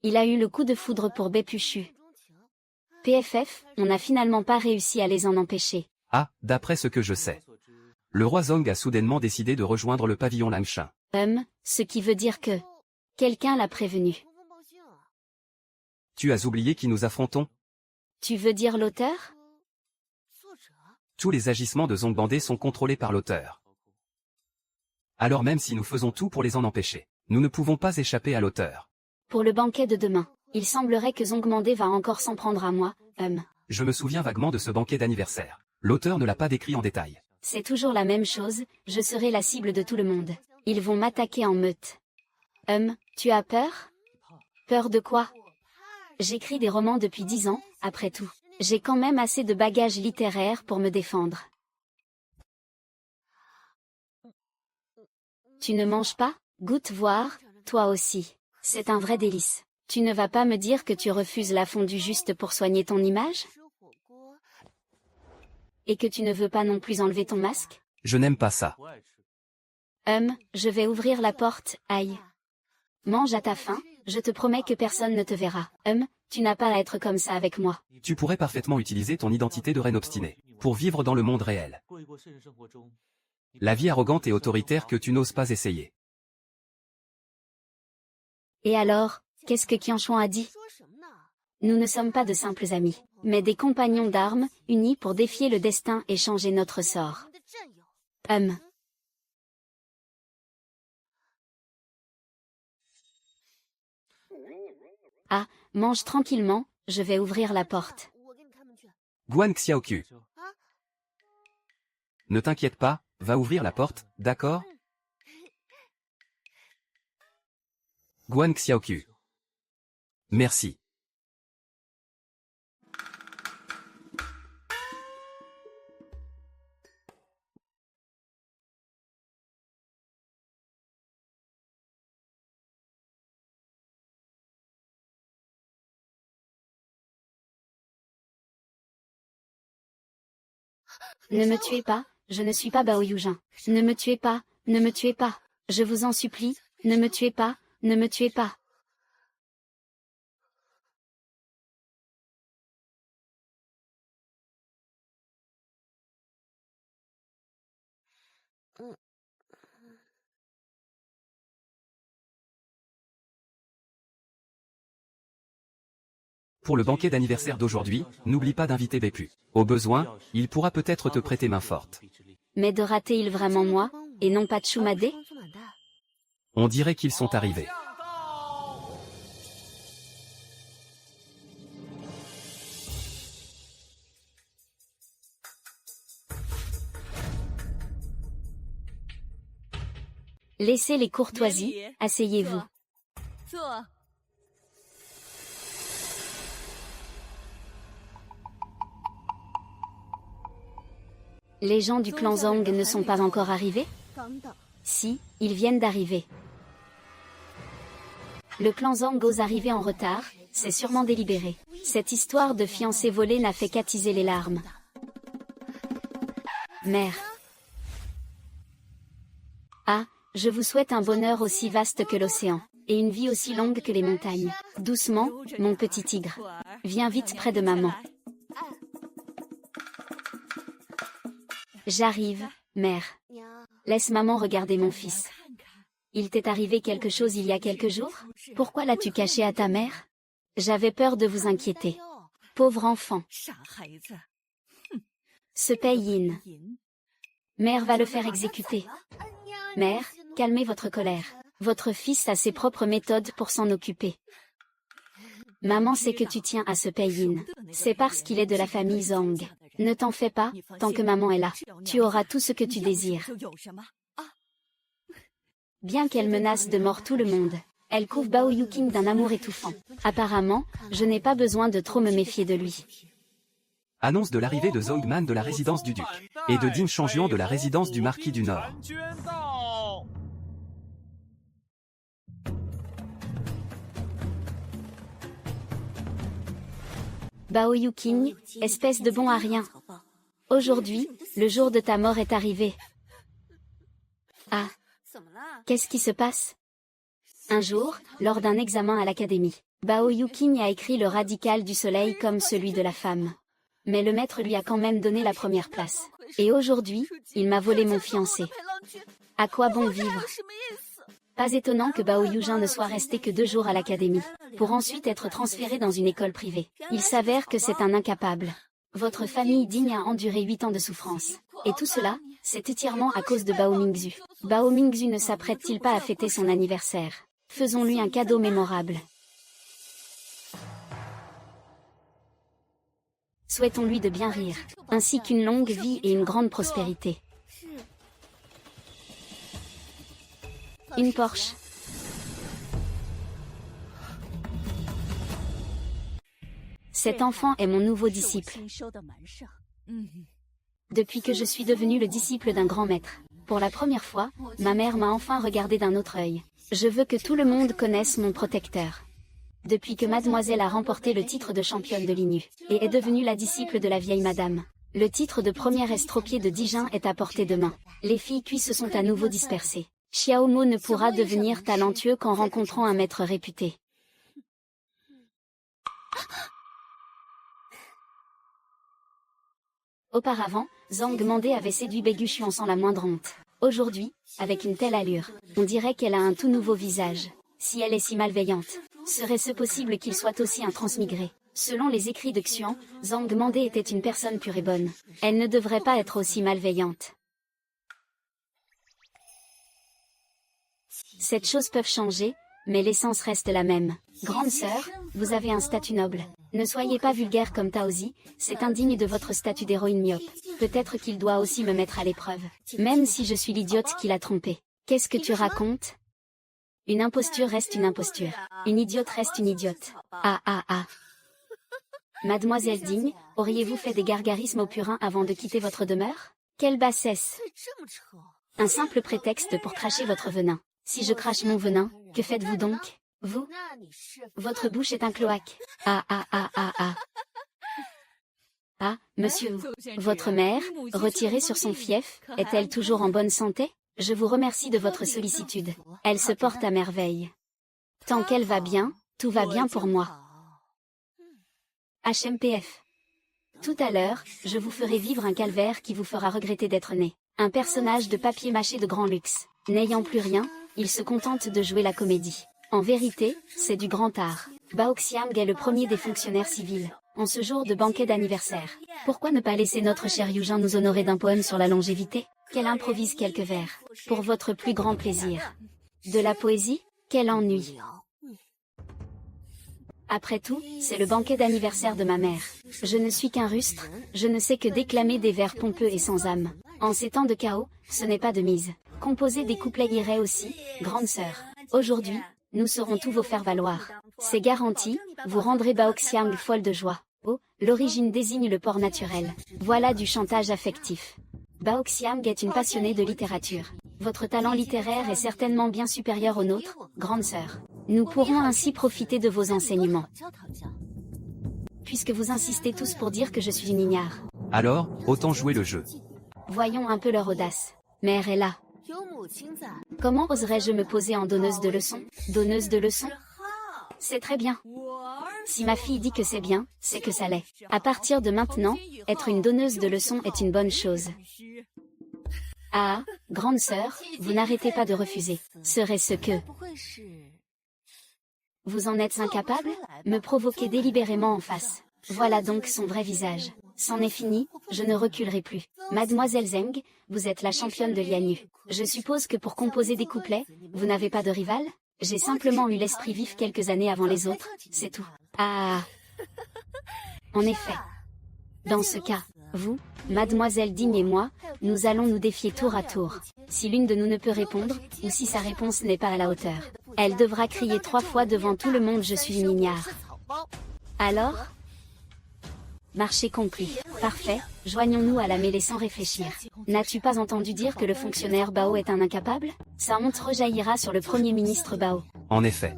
[SPEAKER 2] Il a eu le coup de foudre pour Bépuchu. PFF, on n'a finalement pas réussi à les en empêcher.
[SPEAKER 1] Ah, d'après ce que je sais. Le roi Zhong a soudainement décidé de rejoindre le pavillon Langshan.
[SPEAKER 2] Ce qui veut dire que... quelqu'un l'a prévenu.
[SPEAKER 1] Tu as oublié qui nous affrontons?
[SPEAKER 2] Tu veux dire l'auteur?
[SPEAKER 1] Tous les agissements de Zongbandé sont contrôlés par l'auteur. Alors même si nous faisons tout pour les en empêcher, nous ne pouvons pas échapper à l'auteur.
[SPEAKER 2] Pour le banquet de demain, il semblerait que Zongmandé va encore s'en prendre à moi,
[SPEAKER 1] Je me souviens vaguement de ce banquet d'anniversaire. L'auteur ne l'a pas décrit en détail.
[SPEAKER 2] C'est toujours la même chose, je serai la cible de tout le monde. Ils vont m'attaquer en meute. Tu as peur? Peur de quoi? J'écris des romans depuis 10 ans, après tout. J'ai quand même assez de bagages littéraires pour me défendre. Tu ne manges pas? Goûte voir, toi aussi. C'est un vrai délice. Tu ne vas pas me dire que tu refuses la fondue juste pour soigner ton image? Et que tu ne veux pas non plus enlever ton masque?
[SPEAKER 1] Je n'aime pas ça.
[SPEAKER 2] Je vais ouvrir la porte, aïe. Mange à ta faim, je te promets que personne ne te verra. Tu n'as pas à être comme ça avec moi.
[SPEAKER 1] Tu pourrais parfaitement utiliser ton identité de reine obstinée. pour vivre dans le monde réel. La vie arrogante et autoritaire que tu n'oses pas essayer.
[SPEAKER 2] Et alors, qu'est-ce que Qianshuang a dit? Nous ne sommes pas de simples amis, mais des compagnons d'armes, unis pour défier le destin et changer notre sort. Ah, mange tranquillement, je vais ouvrir la porte.
[SPEAKER 1] Guan Xiaoqiu. Ne t'inquiète pas, va ouvrir la porte, d'accord? Guan Xiaoqiu. Merci.
[SPEAKER 2] Ne me tuez pas, je ne suis pas Bao Yujin. Ne me tuez pas, ne me tuez pas. Je vous en supplie, ne me tuez pas, ne me tuez pas.
[SPEAKER 1] Pour le banquet d'anniversaire d'aujourd'hui, n'oublie pas d'inviter Bepu. Au besoin, il pourra peut-être te prêter main forte.
[SPEAKER 2] Mais de rater-il vraiment moi, et non pas Tchumade?
[SPEAKER 1] On dirait qu'ils sont arrivés.
[SPEAKER 2] Laissez les courtoisies, asseyez-vous. Les gens du clan Zhang ne sont pas encore arrivés? Si, ils viennent d'arriver. Le clan Zhang ose arriver en retard, c'est sûrement délibéré. Cette histoire de fiancé volé n'a fait qu'attiser les larmes. Mère. Ah, je vous souhaite un bonheur aussi vaste que l'océan, et une vie aussi longue que les montagnes. Doucement, mon petit tigre. Viens vite près de maman. J'arrive, mère. Laisse maman regarder mon fils. Il t'est arrivé quelque chose il y a quelques jours? Pourquoi l'as-tu caché à ta mère? J'avais peur de vous inquiéter. Pauvre enfant. Ce Pei-yin. Mère va le faire exécuter. Mère, calmez votre colère. Votre fils a ses propres méthodes pour s'en occuper. Maman sait que tu tiens à ce Pei-yin. C'est parce qu'il est de la famille Zhang. Ne t'en fais pas, tant que maman est là. Tu auras tout ce que tu désires. Bien qu'elle menace de mort tout le monde, elle couvre Bao Yuqing d'un amour étouffant. Apparemment, je n'ai pas besoin de trop me méfier de lui.
[SPEAKER 1] Annonce de l'arrivée de Zongman de la résidence du duc, et de Din Shangjuan de la résidence du marquis du Nord.
[SPEAKER 2] Bao Yuqing, espèce de bon à rien. Aujourd'hui, le jour de ta mort est arrivé. Ah. Qu'est-ce qui se passe? Un jour, lors d'un examen à l'académie, Bao Yuqing a écrit le radical du soleil comme celui de la femme. Mais le maître lui a quand même donné la première place. Et aujourd'hui, il m'a volé mon fiancé. À quoi bon vivre? Pas étonnant que Bao Yujin ne soit resté que 2 jours à l'académie, pour ensuite être transféré dans une école privée. Il s'avère que c'est un incapable. Votre famille digne a enduré 8 ans de souffrance. Et tout cela, c'est entièrement à cause de Bao Mingzu. Bao Mingzu ne s'apprête-t-il pas à fêter son anniversaire? Faisons-lui un cadeau mémorable. Souhaitons-lui de bien rire, ainsi qu'une longue vie et une grande prospérité. Une Porsche. Cet enfant est mon nouveau disciple. Depuis que je suis devenu le disciple d'un grand maître, pour la première fois, ma mère m'a enfin regardé d'un autre œil. Je veux que tout le monde connaisse mon protecteur. Depuis que mademoiselle a remporté le titre de championne de l'INU, et est devenue la disciple de la vieille madame, le titre de première estropié de Dijin est à portée de main. Les filles cuits se sont à nouveau dispersées. Xiaomo ne pourra devenir talentueux qu'en rencontrant un maître réputé. Auparavant, Zhang Mandé avait séduit Baiguchuan sans la moindre honte. Aujourd'hui, avec une telle allure, on dirait qu'elle a un tout nouveau visage. Si elle est si malveillante, serait-ce possible qu'il soit aussi un transmigré? Selon les écrits de Xuan, Zhang Mandé était une personne pure et bonne. Elle ne devrait pas être aussi malveillante. Cette chose peut changer, mais l'essence reste la même. Grande sœur, vous avez un statut noble. Ne soyez pas vulgaire comme Taozi, c'est indigne de votre statut d'héroïne myope. Peut-être qu'il doit aussi me mettre à l'épreuve. Même si je suis l'idiote qui l'a trompé. Qu'est-ce que tu racontes? Une imposture reste une imposture. Une idiote reste une idiote. Ah ah ah. Mademoiselle Digne, auriez-vous fait des gargarismes au purin avant de quitter votre demeure? Quelle bassesse! Un simple prétexte pour cracher votre venin. Si je crache mon venin, que faites-vous donc? Vous? Votre bouche est un cloaque. Ah ah ah ah ah. Ah, monsieur, votre mère, retirée sur son fief, est-elle toujours en bonne santé? Je vous remercie de votre sollicitude. Elle se porte à merveille. Tant qu'elle va bien, tout va bien pour moi. HMPF. Tout à l'heure, je vous ferai vivre un calvaire qui vous fera regretter d'être né. Un personnage de papier mâché de grand luxe. N'ayant plus rien, il se contente de jouer la comédie. En vérité, c'est du grand art. Bao Xiang est le premier des fonctionnaires civils. En ce jour de banquet d'anniversaire, pourquoi ne pas laisser notre cher Yujin nous honorer d'un poème sur la longévité? Qu'elle improvise quelques vers, pour votre plus grand plaisir. De la poésie? Quel ennui! Après tout, c'est le banquet d'anniversaire de ma mère. Je ne suis qu'un rustre, je ne sais que déclamer des vers pompeux et sans âme. En ces temps de chaos, ce n'est pas de mise. Composer des couplets irait aussi, grande sœur. Aujourd'hui, nous saurons tous vos faire-valoir. C'est garanti, vous rendrez Bao Xiang folle de joie. Oh, l'origine désigne le port naturel. Voilà du chantage affectif. Bao Xiang est une passionnée de littérature. Votre talent littéraire est certainement bien supérieur au nôtre, grande sœur. Nous pourrons ainsi profiter de vos enseignements. Puisque vous insistez tous pour dire que je suis une ignare.
[SPEAKER 1] Alors, autant jouer le jeu.
[SPEAKER 2] Voyons un peu leur audace. Mère est là. Comment oserais-je me poser en donneuse de leçons? Donneuse de leçons? C'est très bien. Si ma fille dit que c'est bien, c'est que ça l'est. À partir de maintenant, être une donneuse de leçons est une bonne chose. Ah, grande sœur, vous n'arrêtez pas de refuser. Serait-ce que... Vous en êtes incapable? Me provoquer délibérément en face. Voilà donc son vrai visage. C'en est fini, je ne reculerai plus. Mademoiselle Zheng, vous êtes la championne de Lianyu. Je suppose que pour composer des couplets, vous n'avez pas de rival? J'ai simplement eu l'esprit vif quelques années avant les autres, c'est tout. Ah! En effet. Dans ce cas, vous, Mademoiselle Digne et moi, nous allons nous défier tour à tour. Si l'une de nous ne peut répondre, ou si sa réponse n'est pas à la hauteur, elle devra crier 3 fois devant tout le monde « Je suis une ignare ». Alors? Marché conclu. Parfait, joignons-nous à la mêlée sans réfléchir. N'as-tu pas entendu dire que le fonctionnaire Bao est un incapable? Sa honte rejaillira sur le Premier ministre Bao.
[SPEAKER 1] En effet.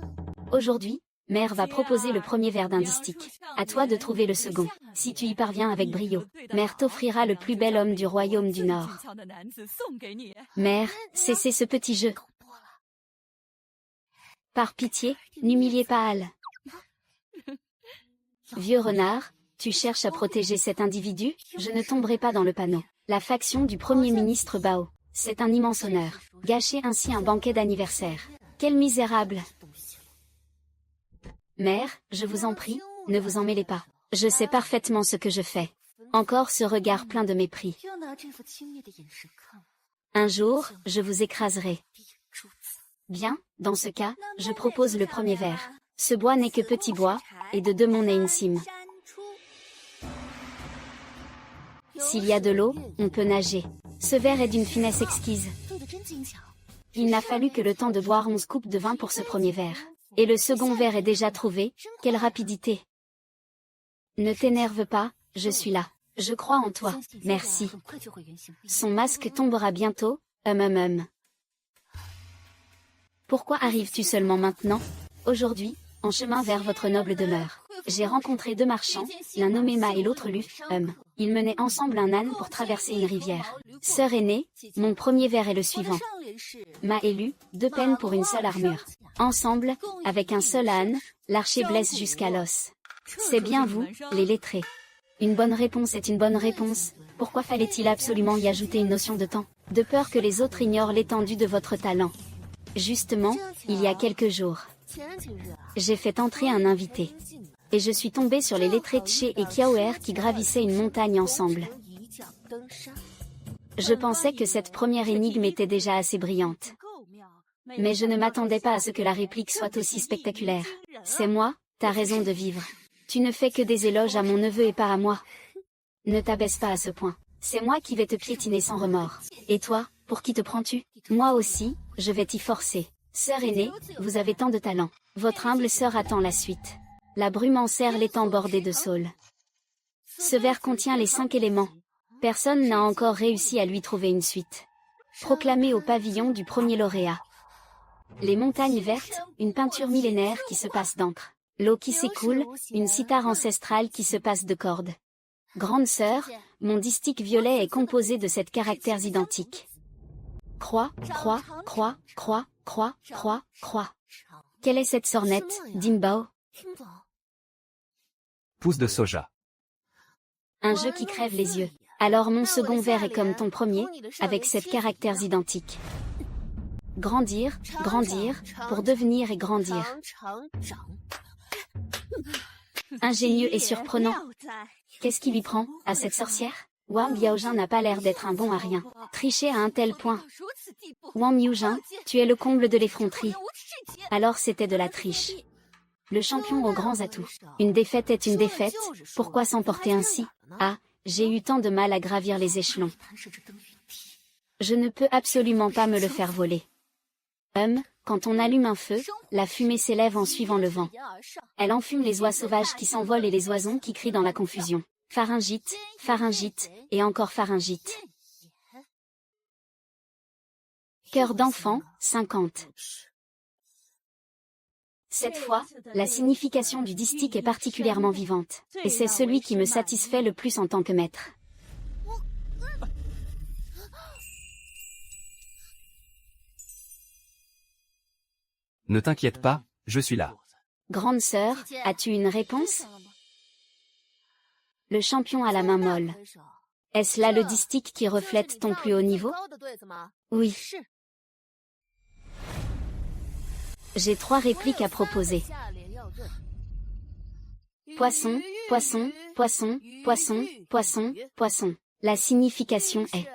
[SPEAKER 2] Aujourd'hui, Mère va proposer le premier vers d'un distique. À toi de trouver le second. Si tu y parviens avec brio, Mère t'offrira le plus bel homme du royaume du Nord. Mère, cessez ce petit jeu. Par pitié, n'humiliez pas Al. Vieux renard, tu cherches à protéger cet individu? Je ne tomberai pas dans le panneau. La faction du Premier ministre Bao. C'est un immense honneur. Gâcher ainsi un banquet d'anniversaire. Quel misérable! Mère, je vous en prie, ne vous en mêlez pas. Je sais parfaitement ce que je fais. Encore ce regard plein de mépris. Un jour, je vous écraserai. Bien, dans ce cas, je propose le premier vers. Ce bois n'est que petit bois, et de deux monts est une cime. S'il y a de l'eau, on peut nager. Ce verre est d'une finesse exquise. Il n'a fallu que le temps de boire 11 coupes de vin pour ce premier verre. Et le second verre est déjà trouvé, quelle rapidité! Ne t'énerve pas, je suis là. Je crois en toi, merci. Son masque tombera bientôt, Pourquoi arrives-tu seulement maintenant? Aujourd'hui, en chemin vers votre noble demeure. J'ai rencontré 2 marchands, l'un nommé Ma et l'autre Lu, Ils menaient ensemble un âne pour traverser une rivière. Sœur aînée, mon premier vers est le suivant. Ma et Lu, 2 peines pour une seule armure. Ensemble, avec un seul âne, l'archer blesse jusqu'à l'os. C'est bien vous, les lettrés. Une bonne réponse est une bonne réponse, Pourquoi fallait-il absolument y ajouter une notion de temps? De peur que les autres ignorent l'étendue de votre talent. Justement, il y a quelques jours, j'ai fait entrer un invité. Et je suis tombée sur les lettrés Tché et Kiaoer qui gravissaient une montagne ensemble. Je pensais que cette première énigme était déjà assez brillante. Mais je ne m'attendais pas à ce que la réplique soit aussi spectaculaire. C'est moi, t'as raison de vivre. Tu ne fais que des éloges à mon neveu et pas à moi. Ne t'abaisse pas à ce point. C'est moi qui vais te piétiner sans remords. Et toi, pour qui te prends-tu? Moi aussi, je vais t'y forcer. Sœur aînée, vous avez tant de talent. Votre humble sœur attend la suite. La brume enserre l'étang bordé de saules. Ce vers contient les 5 éléments. Personne n'a encore réussi à lui trouver une suite. Proclamé au pavillon du premier lauréat. Les montagnes vertes, une peinture millénaire qui se passe d'encre. L'eau qui s'écoule, une cithare ancestrale qui se passe de cordes. Grande sœur, mon distique violet est composé de 7 caractères identiques. Croix, croix, croix, croix, croix, croix, croix. Quelle est cette sornette, Dimbao?
[SPEAKER 1] Pousse de soja.
[SPEAKER 2] Un jeu qui crève les yeux. Alors mon second vers est comme ton premier, avec 7 caractères identiques. Grandir, grandir, pour devenir et grandir. Ingénieux et surprenant. Qu'est-ce qui lui prend, à cette sorcière? Wang Yaojin n'a pas l'air d'être un bon à rien. Tricher à un tel point. Wang Yaojin, tu es le comble de l'effronterie. Alors c'était de la triche. Le champion aux grands atouts. Une défaite est une défaite, pourquoi s'emporter ainsi? Ah, j'ai eu tant de mal à gravir les échelons. Je ne peux absolument pas me le faire voler. Quand on allume un feu, la fumée s'élève en suivant le vent. Elle enfume les oies sauvages qui s'envolent et les oisons qui crient dans la confusion. Pharyngite, pharyngite, et encore pharyngite. Cœur d'enfant, 50. Cette fois, la signification du distique est particulièrement vivante, et c'est celui qui me satisfait le plus en tant que maître.
[SPEAKER 1] Ne t'inquiète pas, je suis là.
[SPEAKER 2] Grande sœur, as-tu une réponse? Le champion a la main molle. Est-ce là le distique qui reflète ton plus haut niveau? Oui. J'ai 3 répliques à proposer. Poisson, poisson, poisson, poisson, poisson, poisson. La signification est: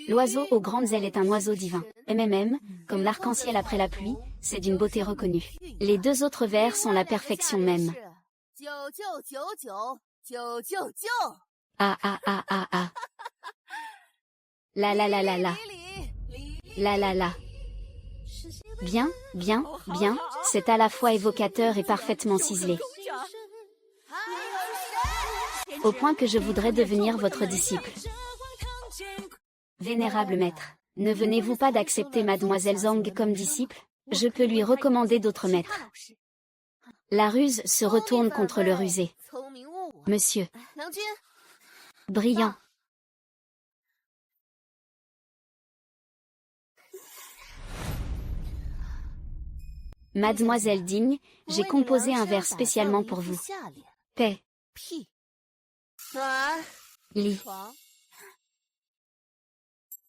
[SPEAKER 2] l'oiseau aux grandes ailes est un oiseau divin. Comme l'arc-en-ciel après la pluie, c'est d'une beauté reconnue. Les 2 autres vers sont la perfection même. Ah ah ah ah ah. La la la la la. La la la. Bien, bien, bien, c'est à la fois évocateur et parfaitement ciselé. Au point que je voudrais devenir votre disciple. Vénérable maître, ne venez-vous pas d'accepter Mademoiselle Zhang comme disciple? Je peux lui recommander d'autres maîtres. La ruse se retourne contre le rusé. Monsieur. Brillant. Mademoiselle Digne, j'ai composé un vers spécialement pour vous. Paix. Lit.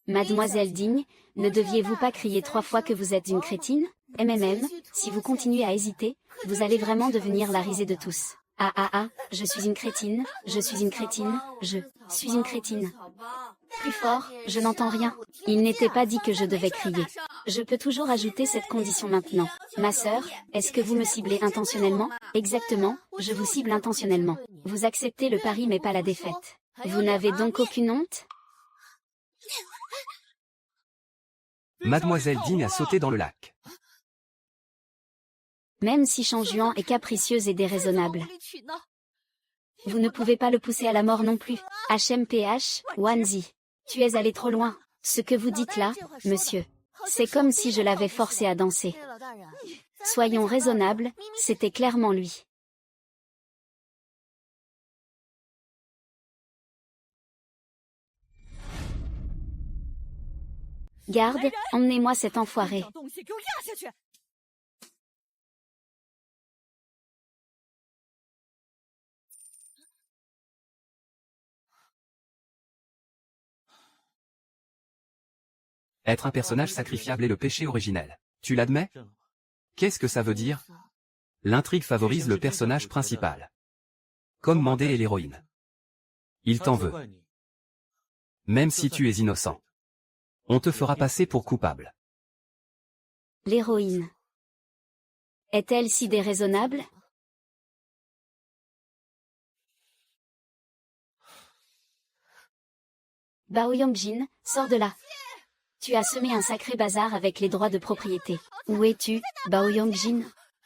[SPEAKER 2] Mademoiselle Digne, ne deviez-vous pas crier 3 fois que vous êtes une crétine? Si vous continuez à hésiter, vous allez vraiment devenir la risée de tous. Ah ah ah, je suis une crétine, je suis une crétine, je suis une crétine. Plus fort, je n'entends rien. Il n'était pas dit que je devais crier. Je peux toujours ajouter cette condition maintenant. Ma sœur, est-ce que vous me ciblez intentionnellement? Exactement, je vous cible intentionnellement. Vous acceptez le pari mais pas la défaite. Vous n'avez donc aucune honte?
[SPEAKER 1] Mademoiselle Digne a sauté dans le lac.
[SPEAKER 2] Même si Changjuan est capricieuse et déraisonnable. Vous ne pouvez pas le pousser à la mort non plus. HMPH, Wanzi. Tu es allé trop loin. Ce que vous dites là, monsieur. C'est comme si je l'avais forcé à danser. Soyons raisonnables, c'était clairement lui. Garde, emmenez-moi cet enfoiré.
[SPEAKER 1] Être un personnage sacrifiable est le péché originel. Tu l'admets? Qu'est-ce que ça veut dire? L'intrigue favorise le personnage principal. Comme Mandé est l'héroïne. Il t'en veut. Même si tu es innocent. On te fera passer pour coupable.
[SPEAKER 2] L'héroïne. Est-elle si déraisonnable? Bao Yongjin, sors de là. Tu as semé un sacré bazar avec les droits de propriété. Où es-tu, Bao Yongjin?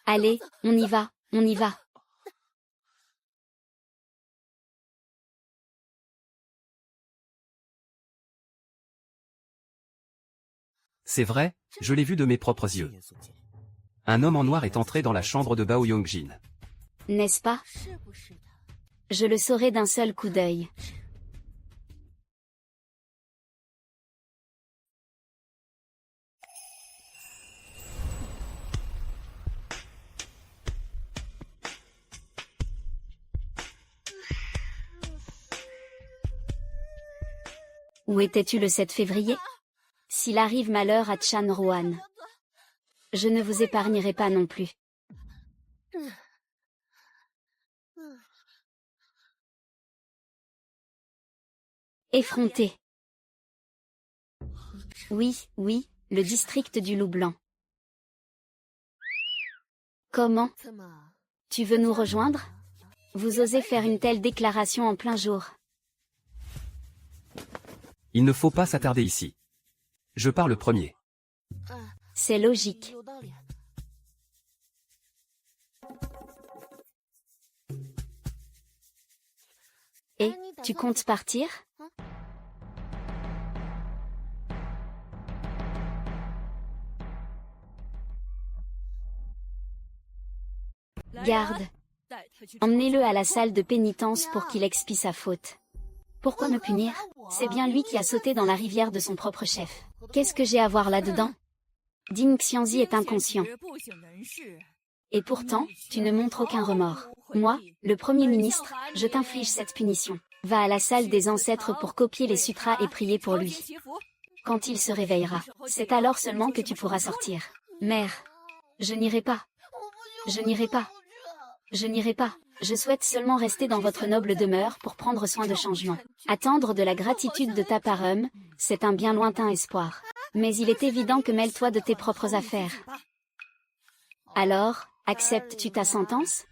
[SPEAKER 2] Allez, on y va, on y va.
[SPEAKER 1] C'est vrai, je l'ai vu de mes propres yeux. Un homme en noir est entré dans la chambre de Bao Yongjin.
[SPEAKER 2] N'est-ce pas? Je le saurai d'un seul coup d'œil. Où étais-tu le 7 février? S'il arrive malheur à Chan Roan, je ne vous épargnerai pas non plus. Effronté. Oui, oui, le district du Loup Blanc. Comment? Tu veux nous rejoindre? Vous osez faire une telle déclaration en plein jour?
[SPEAKER 1] Il ne faut pas s'attarder ici. Je pars le premier.
[SPEAKER 2] C'est logique. Et, tu comptes partir? Garde. Emmenez-le à la salle de pénitence pour qu'il expie sa faute. Pourquoi me punir? C'est bien lui qui a sauté dans la rivière de son propre chef. Qu'est-ce que j'ai à voir là-dedans? Ding Xiangzi est inconscient. Et pourtant, tu ne montres aucun remords. Moi, le Premier ministre, je t'inflige cette punition. Va à la salle des ancêtres pour copier les sutras et prier pour lui. Quand il se réveillera, c'est alors seulement que tu pourras sortir. Mère, je n'irai pas. Je n'irai pas. Je n'irai pas. Je souhaite seulement rester dans votre noble demeure pour prendre soin de changement. Attendre de la gratitude de ta parum, c'est un bien lointain espoir. Mais il est évident que mêle-toi de tes propres affaires. Alors, acceptes-tu ta sentence?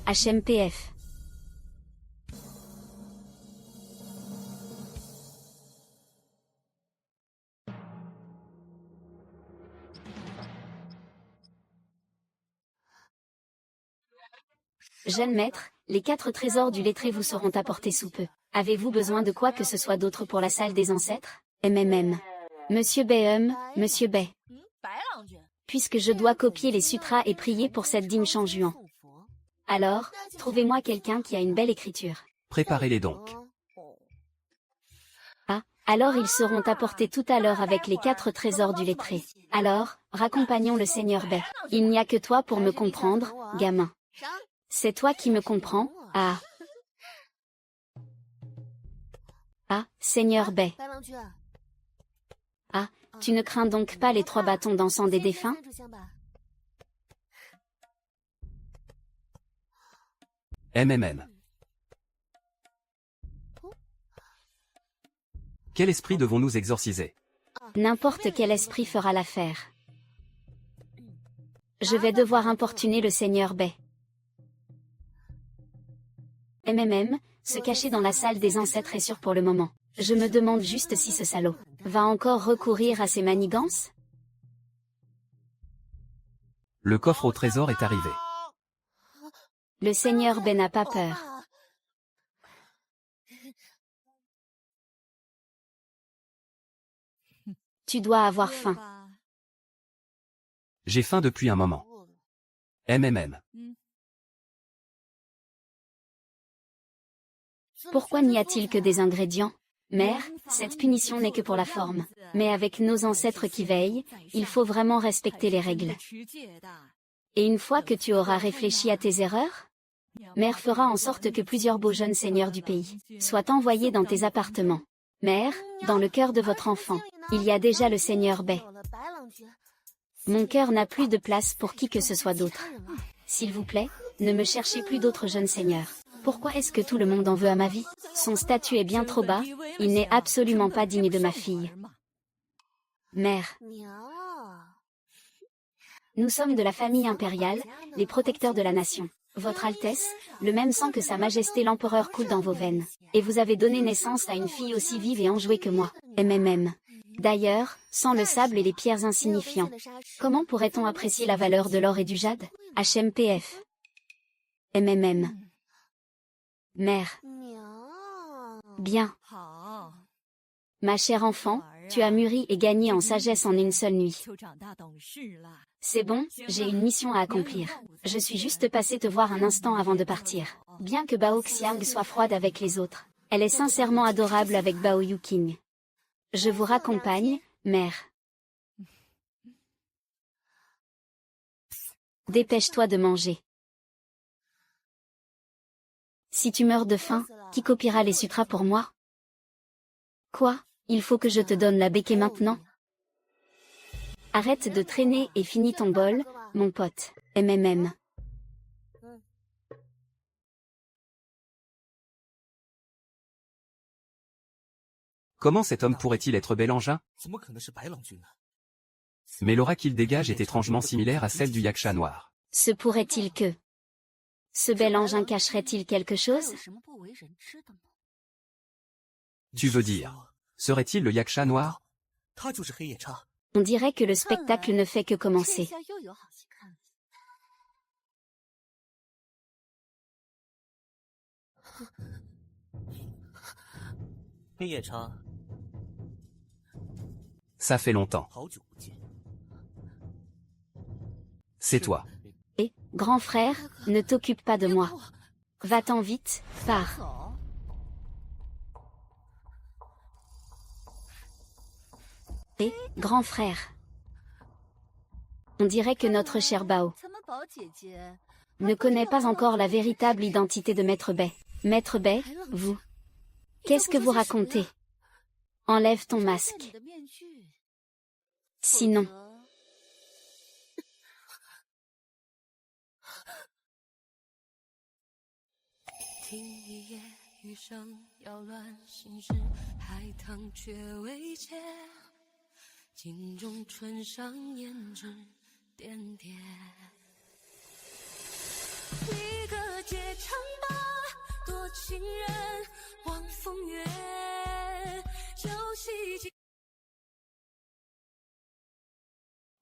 [SPEAKER 2] HMPF. Jeune maître, les 4 trésors du lettré vous seront apportés sous peu. Avez-vous besoin de quoi que ce soit d'autre pour la salle des ancêtres? MMM. Monsieur Bay, Monsieur Bay. Puisque je dois copier les sutras et prier pour cette dîme Chanjuan. Alors, trouvez-moi quelqu'un qui a une belle écriture.
[SPEAKER 1] Préparez-les donc.
[SPEAKER 2] Ah, alors ils seront apportés tout à l'heure avec les 4 trésors du lettré. Alors, raccompagnons le Seigneur Bay. Il n'y a que toi pour me comprendre, gamin. C'est toi qui me comprends, ah. Ah, Seigneur Bay. Ah, tu ne crains donc pas les 3 bâtons d'encens des défunts?
[SPEAKER 1] MMM. Quel esprit devons-nous exorciser?
[SPEAKER 2] N'importe quel esprit fera l'affaire. Je vais devoir importuner le Seigneur Bay. MMM, se cacher dans la salle des ancêtres est sûr pour le moment. Je me demande juste si ce salaud va encore recourir à ses manigances?
[SPEAKER 1] Le coffre au trésor est arrivé.
[SPEAKER 2] Le Seigneur Bay n'a pas peur. Tu dois avoir faim.
[SPEAKER 1] J'ai faim depuis un moment. MMM.
[SPEAKER 2] Pourquoi n'y a-t-il que des ingrédients? Mère, cette punition n'est que pour la forme. Mais avec nos ancêtres qui veillent, il faut vraiment respecter les règles. Et une fois que tu auras réfléchi à tes erreurs, Mère fera en sorte que plusieurs beaux jeunes seigneurs du pays soient envoyés dans tes appartements. Mère, dans le cœur de votre enfant, il y a déjà le Seigneur Bai. Mon cœur n'a plus de place pour qui que ce soit d'autre. S'il vous plaît, ne me cherchez plus d'autres jeunes seigneurs. Pourquoi est-ce que tout le monde en veut à ma vie? Son statut est bien trop bas, il n'est absolument pas digne de ma fille. Mère. Nous sommes de la famille impériale, les protecteurs de la nation. Votre Altesse, le même sang que Sa Majesté l'Empereur coule dans vos veines. Et vous avez donné naissance à une fille aussi vive et enjouée que moi. MMM. D'ailleurs, sans le sable et les pierres insignifiants, comment pourrait-on apprécier la valeur de l'or et du jade? HMPF. MMM. Mère. Bien. Ma chère enfant, tu as mûri et gagné en sagesse en une seule nuit. C'est bon, j'ai une mission à accomplir. Je suis juste passée te voir un instant avant de partir. Bien que Bao Xiang soit froide avec les autres, elle est sincèrement adorable avec Bao Yuqing. Je vous raccompagne, mère. Dépêche-toi de manger. Si tu meurs de faim, qui copiera les sutras pour moi? Quoi? Il faut que je te donne la béquille maintenant? Arrête de traîner et finis ton bol, mon pote. MMM.
[SPEAKER 1] Comment cet homme pourrait-il être Bélangin? Mais l'aura qu'il dégage est étrangement similaire à celle du Yaksha noir.
[SPEAKER 2] Se pourrait-il que... Ce bel engin cacherait-il quelque chose?
[SPEAKER 1] Tu veux dire, serait-il le Yaksha noir?
[SPEAKER 2] On dirait que le spectacle ne fait que commencer.
[SPEAKER 1] Ça fait longtemps. C'est toi.
[SPEAKER 2] Et, grand frère, ne t'occupe pas de moi. Va-t'en vite, pars. Et, grand frère. On dirait que notre cher Bao ne connaît pas encore la véritable identité de Maître Bai. Maître Bai, vous. Qu'est-ce que vous racontez? Enlève ton masque. Sinon...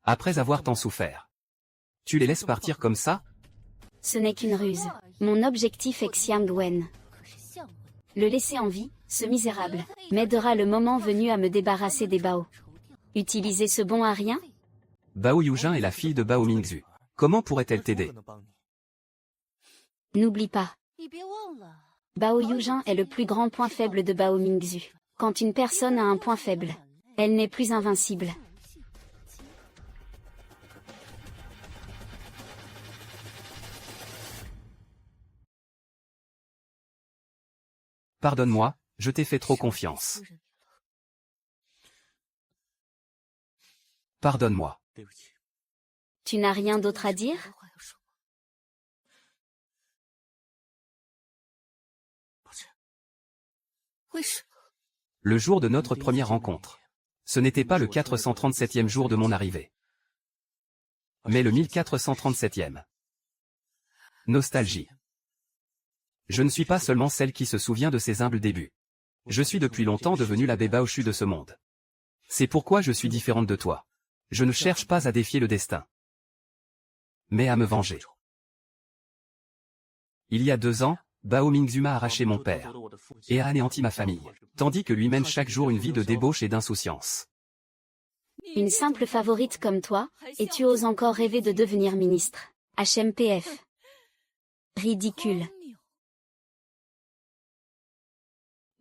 [SPEAKER 1] Après avoir tant souffert, tu les laisses partir comme ça?
[SPEAKER 2] Ce n'est qu'une ruse. Mon objectif est Xiang Wen. Le laisser en vie, ce misérable, m'aidera le moment venu à me débarrasser des Bao. Utiliser ce bon à rien?
[SPEAKER 1] Bao Yujin est la fille de Bao Mingzhu. Comment pourrait-elle t'aider?
[SPEAKER 2] N'oublie pas. Bao Yujin est le plus grand point faible de Bao Mingzhu. Quand une personne a un point faible, elle n'est plus invincible.
[SPEAKER 1] Pardonne-moi, je t'ai fait trop confiance. Pardonne-moi.
[SPEAKER 2] Tu n'as rien d'autre à dire?
[SPEAKER 1] Le jour de notre première rencontre. Ce n'était pas le 437e jour de mon arrivée, mais le 1437e. Nostalgie. Je ne suis pas seulement celle qui se souvient de ses humbles débuts. Je suis depuis longtemps devenue la Baochu de ce monde. C'est pourquoi je suis différente de toi. Je ne cherche pas à défier le destin, mais à me venger. Il y a 2 ans, Bao Mingzhu a arraché mon père et a anéanti ma famille, tandis que lui mène chaque jour une vie de débauche et d'insouciance.
[SPEAKER 2] Une simple favorite comme toi, et tu oses encore rêver de devenir ministre. HMPF. Ridicule.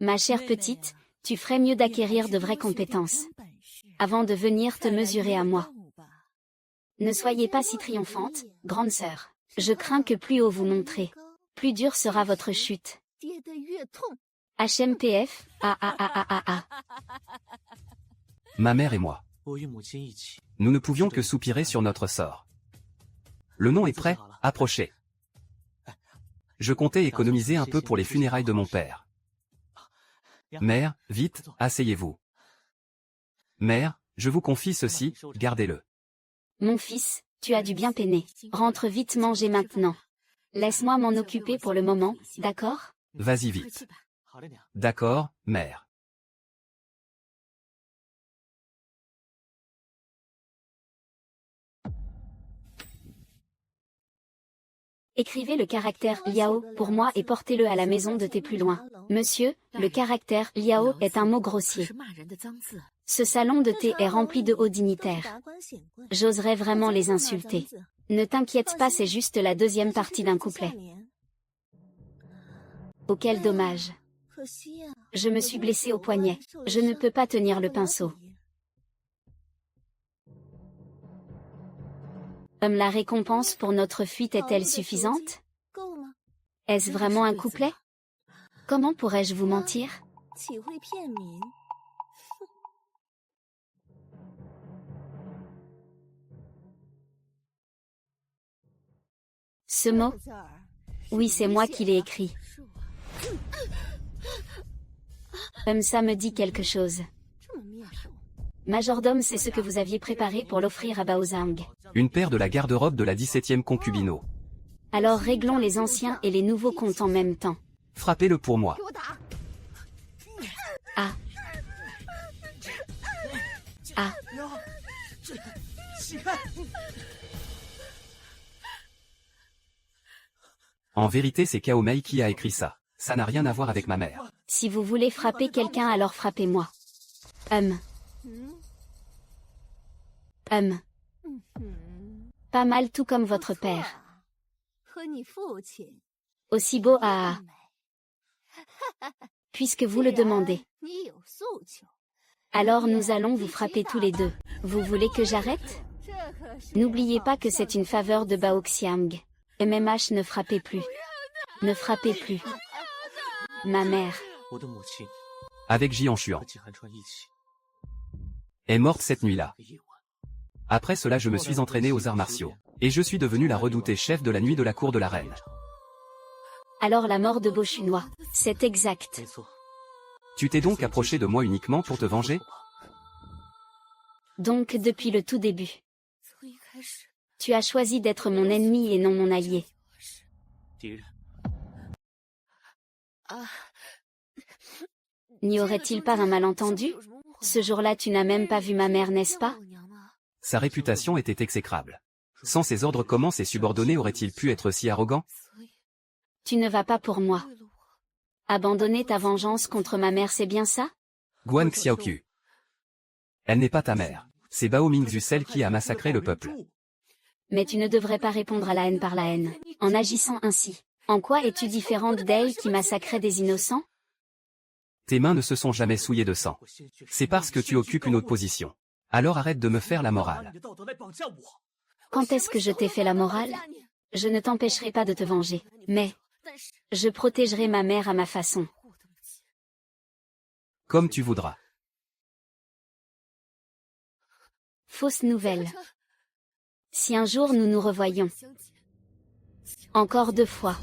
[SPEAKER 2] Ma chère petite, tu ferais mieux d'acquérir de vraies compétences avant de venir te mesurer à moi. Ne soyez pas si triomphante, grande sœur. Je crains que plus haut vous montrez, plus dure sera votre chute. HMPF,
[SPEAKER 1] Ma mère et moi. Nous ne pouvions que soupirer sur notre sort. Le nom est prêt, approchez. Je comptais économiser un peu pour les funérailles de mon père. Mère, vite, asseyez-vous. Mère, je vous confie ceci, gardez-le.
[SPEAKER 2] Mon fils, tu as dû bien peiner. Rentre vite manger maintenant. Laisse-moi m'en occuper pour le moment, d'accord?
[SPEAKER 1] Vas-y vite. D'accord, mère.
[SPEAKER 2] Écrivez le caractère Liao pour moi et portez-le à la maison de tes plus loin. Monsieur, le caractère Liao est un mot grossier. Ce salon de thé est rempli de hauts dignitaires. J'oserais vraiment les insulter. Ne t'inquiète pas, c'est juste la deuxième partie d'un couplet. Oh quel dommage. Je me suis blessé au poignet. Je ne peux pas tenir le pinceau. La récompense pour notre fuite est-elle suffisante? Est-ce vraiment un couplet? Comment pourrais-je vous mentir? Ce mot? Oui, c'est moi qui l'ai écrit. Ça me dit quelque chose. Majordome, c'est ce que vous aviez préparé pour l'offrir à Baozang.
[SPEAKER 1] Une paire de la garde-robe de la 17e concubino.
[SPEAKER 2] Alors réglons les anciens et les nouveaux comptes en même temps.
[SPEAKER 1] Frappez-le pour moi.
[SPEAKER 2] Ah. Ah.
[SPEAKER 1] En vérité, c'est Kaomei qui a écrit ça. Ça n'a rien à voir avec ma mère.
[SPEAKER 2] Si vous voulez frapper quelqu'un, alors frappez-moi. Pas mal, tout comme votre père. Aussi beau à... Puisque vous le demandez. Alors nous allons vous frapper tous les deux. Vous voulez que j'arrête? N'oubliez pas que c'est une faveur de Baoxiang. MMH, ne frappez plus. Ne frappez plus. Ma mère.
[SPEAKER 1] Avec Jian Xuan. Est morte cette nuit-là. Après cela, je me suis entraîné aux arts martiaux. Et je suis devenu la redoutée chef de la nuit de la cour de la reine.
[SPEAKER 2] Alors la mort de Beau Chinois, c'est exact.
[SPEAKER 1] Tu t'es donc approché de moi uniquement pour te venger?
[SPEAKER 2] Donc depuis le tout début. Tu as choisi d'être mon ennemi et non mon allié. N'y aurait-il pas un malentendu? Ce jour-là, tu n'as même pas vu ma mère, n'est-ce pas?
[SPEAKER 1] Sa réputation était exécrable. Sans ses ordres, comment ses subordonnés auraient-ils pu être si arrogants?
[SPEAKER 2] Tu ne vas pas pour moi. Abandonner ta vengeance contre ma mère, c'est bien ça?
[SPEAKER 1] Guan Xiaoqiu. Elle n'est pas ta mère. C'est Bao Mingzu celle qui a massacré le peuple.
[SPEAKER 2] Mais tu ne devrais pas répondre à la haine par la haine, en agissant ainsi. En quoi es-tu différente d'elle qui massacrait des innocents?
[SPEAKER 1] Tes mains ne se sont jamais souillées de sang. C'est parce que tu occupes une autre position. Alors arrête de me faire la morale.
[SPEAKER 2] Quand est-ce que je t'ai fait la morale? Je ne t'empêcherai pas de te venger, mais je protégerai ma mère à ma façon.
[SPEAKER 1] Comme tu voudras.
[SPEAKER 2] Fausse nouvelle. Si un jour nous nous revoyons. Encore 2 fois.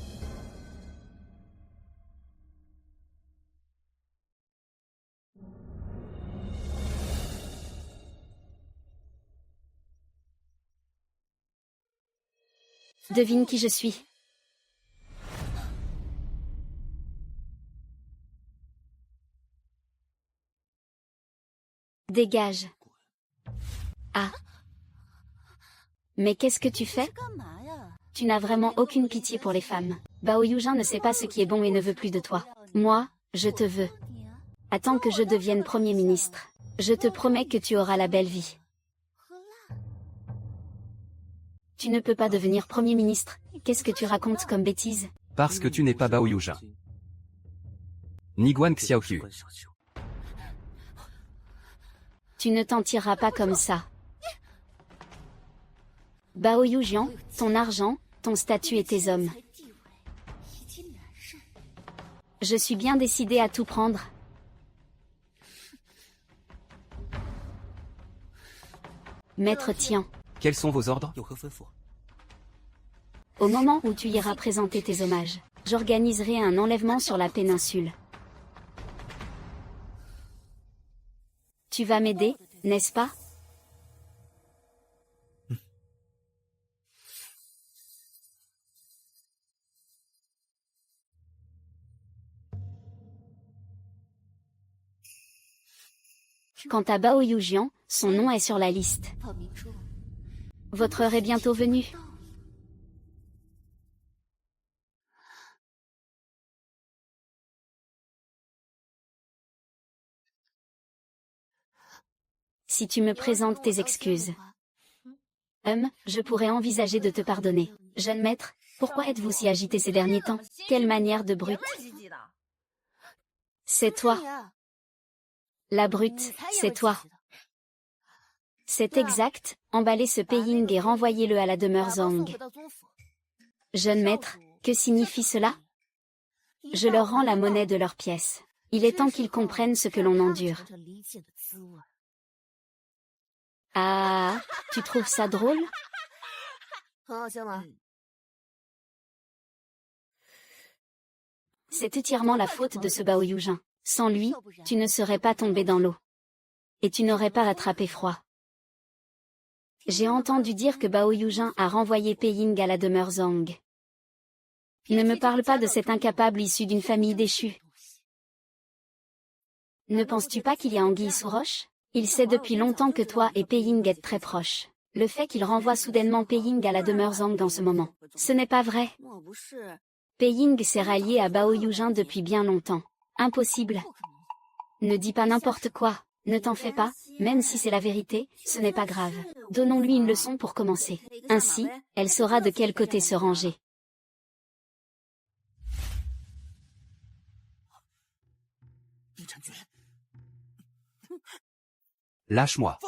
[SPEAKER 2] Devine qui je suis. Dégage. Ah. Mais qu'est-ce que tu fais? Tu n'as vraiment aucune pitié pour les femmes. Bao Yujin ne sait pas ce qui est bon et ne veut plus de toi. Moi, je te veux. Attends que je devienne Premier ministre. Je te promets que tu auras la belle vie. Tu ne peux pas devenir Premier ministre. Qu'est-ce que tu racontes comme bêtise?
[SPEAKER 1] Parce que tu n'es pas Bao Yujin. Ni Guan Xiaoqiu.
[SPEAKER 2] Tu ne t'en tireras pas comme ça. Bao Yujian, ton argent, ton statut et tes hommes. Je suis bien décidé à tout prendre. Maître Tian,
[SPEAKER 1] Quels sont vos ordres?
[SPEAKER 3] 有何吩咐？
[SPEAKER 2] au moment où tu iras présenter tes hommages, j'organiserai un enlèvement sur la péninsule. Tu vas m'aider, n'est-ce pas? Quant à Bao Yujian, son nom est sur la liste. Votre heure est bientôt venue. Si tu me présentes tes excuses, je pourrais envisager de te pardonner. Jeune maître, pourquoi êtes-vous si agité ces derniers temps? Quelle manière de brute. C'est toi. La brute, c'est toi. C'est exact, emballez ce Peiying et renvoyez-le à la demeure Zhang. Jeune maître, que signifie cela? Je leur rends la monnaie de leurs pièces. Il est temps qu'ils comprennent ce que l'on endure. Ah, tu trouves ça drôle? C'est entièrement la faute de ce Bao Yujin. Sans lui, tu ne serais pas tombé dans l'eau. Et tu n'aurais pas attrapé froid. J'ai entendu dire que Bao Yujin a renvoyé Peiying à la demeure Zhang. Ne me parle pas de cet incapable issu d'une famille déchue. Ne penses-tu pas qu'il y a anguille sous roche? Il sait depuis longtemps que toi et Peiying êtes très proches. Le fait qu'il renvoie soudainement Peiying à la demeure Zhang dans ce moment, ce n'est pas vrai. Peiying s'est rallié à Bao Yujin depuis bien longtemps. Impossible. Ne dis pas n'importe quoi, ne t'en fais pas, même si c'est la vérité, ce n'est pas grave. Donnons-lui une leçon pour commencer. Ainsi, elle saura de quel côté se ranger.
[SPEAKER 1] Lâche-moi.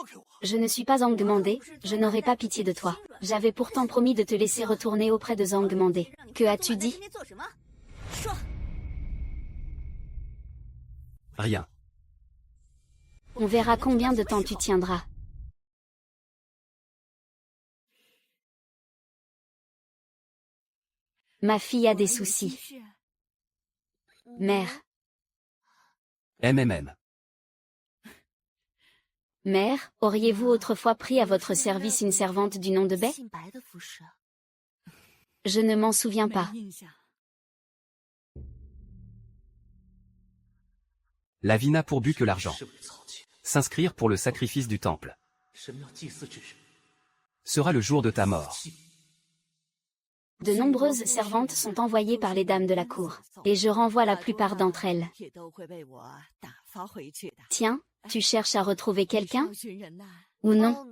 [SPEAKER 2] Je ne suis pas Zhang Mandé, je n'aurai pas pitié de toi. J'avais pourtant promis de te laisser retourner auprès de Zhang Mandé. Que as-tu dit?
[SPEAKER 1] Rien.
[SPEAKER 2] On verra combien de temps tu tiendras. Ma fille a des soucis. Mère.
[SPEAKER 1] MMM.
[SPEAKER 2] Mère, auriez-vous autrefois pris à votre service une servante du nom de Bai? Je ne m'en souviens pas.
[SPEAKER 1] La vie n'a pour but que l'argent. S'inscrire pour le sacrifice du temple. Sera le jour de ta mort.
[SPEAKER 2] De nombreuses servantes sont envoyées par les dames de la cour, et je renvoie la plupart d'entre elles. Tiens, tu cherches à retrouver quelqu'un? Ou non?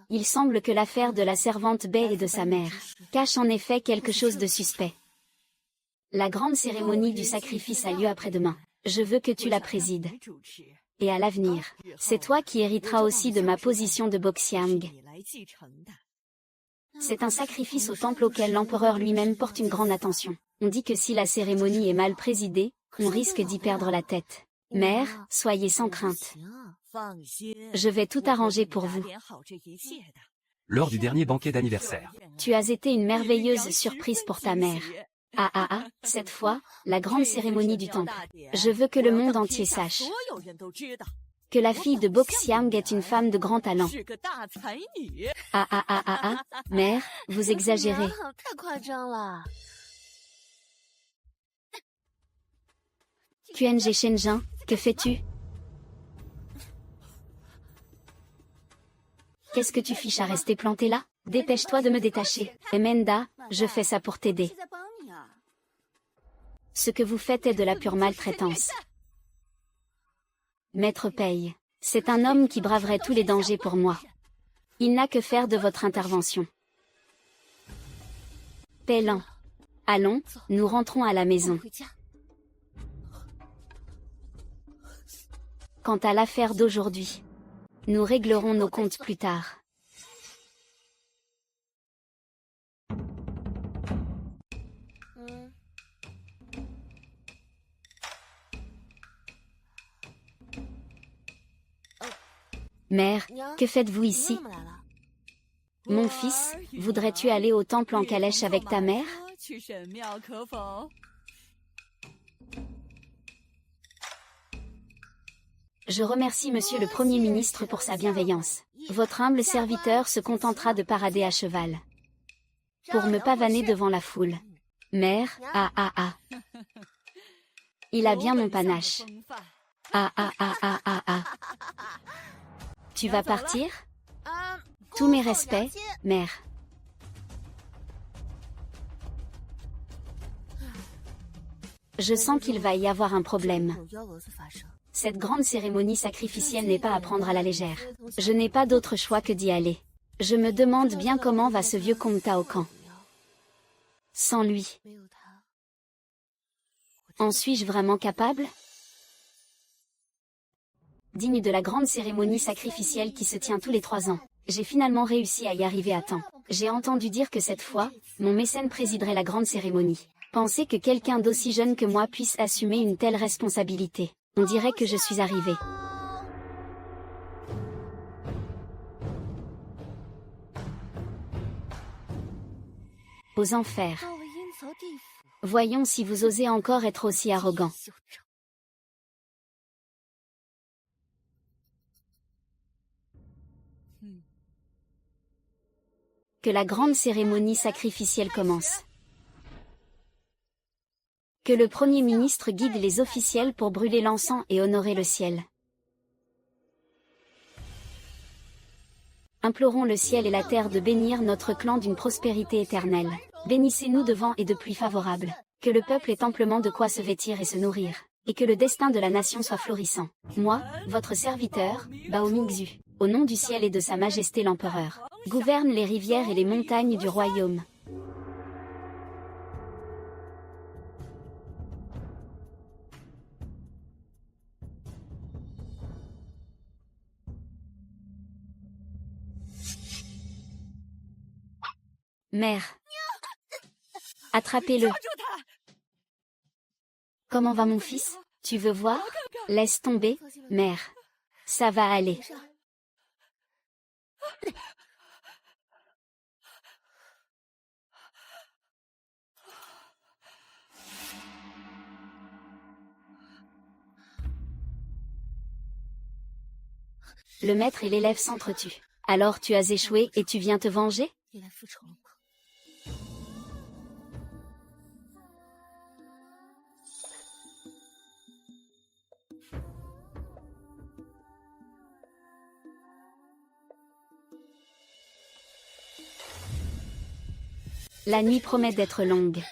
[SPEAKER 2] Il semble que l'affaire de la servante Bai et de sa mère cache en effet quelque chose de suspect. La grande cérémonie du sacrifice a lieu après-demain. Je veux que tu la présides. Et à l'avenir, c'est toi qui hériteras aussi de ma position de Boxiang. C'est un sacrifice au temple auquel l'empereur lui-même porte une grande attention. On dit que si la cérémonie est mal présidée, on risque d'y perdre la tête. Mère, soyez sans crainte. Je vais tout arranger pour vous.
[SPEAKER 1] Lors du dernier banquet d'anniversaire.
[SPEAKER 2] Tu as été une merveilleuse surprise pour ta mère. Cette fois, la grande cérémonie du temple. Je veux que le monde entier sache que la fille de Boxiang est une femme de grand talent. Mère, vous exagérez. QNG Shenjin, que fais-tu? Qu'est-ce que tu fiches à rester planté là? Dépêche-toi de me détacher. Emenda, je fais ça pour t'aider. Ce que vous faites est de la pure maltraitance. Maître Pei, c'est un homme qui braverait tous les dangers pour moi. Il n'a que faire de votre intervention. Peilan. Allons, nous rentrons à la maison. Quant à l'affaire d'aujourd'hui, nous réglerons nos comptes plus tard. Mère, que faites-vous ici? Mon fils, voudrais-tu aller au temple en calèche avec ta mère? Je remercie Monsieur le Premier ministre pour sa bienveillance. Votre humble serviteur se contentera de parader à cheval. Pour me pavaner devant la foule. Mère, ah ah ah. Il a bien mon panache. Ah ah ah ah ah ah. Tu vas partir? Tous mes respects, mère. Je sens qu'il va y avoir un problème. Cette grande cérémonie sacrificielle n'est pas à prendre à la légère. Je n'ai pas d'autre choix que d'y aller. Je me demande bien comment va ce vieux comte Tao Kan. Sans lui. En suis-je vraiment capable? Digne de la grande cérémonie sacrificielle qui se tient tous les 3 ans. J'ai finalement réussi à y arriver à temps. J'ai entendu dire que cette fois, mon mécène présiderait la grande cérémonie. Penser que quelqu'un d'aussi jeune que moi puisse assumer une telle responsabilité. On dirait que je suis arrivée. Aux enfers. Voyons si vous osez encore être aussi arrogant. Que la grande cérémonie sacrificielle commence. Que le Premier ministre guide les officiels pour brûler l'encens et honorer le ciel. Implorons le ciel et la terre de bénir notre clan d'une prospérité éternelle. Bénissez-nous de vent et de pluie favorables. Que le peuple ait amplement de quoi se vêtir et se nourrir. Et que le destin de la nation soit florissant. Moi, votre serviteur, Bao Mingzhu, au nom du ciel et de sa majesté l'empereur, gouverne les rivières et les montagnes du royaume. Mère. Attrapez-le. Comment va mon fils? Tu veux voir? Laisse tomber, mère. Ça va aller. Le maître et l'élève s'entretuent. Alors tu as échoué et tu viens te venger? La nuit promet d'être longue.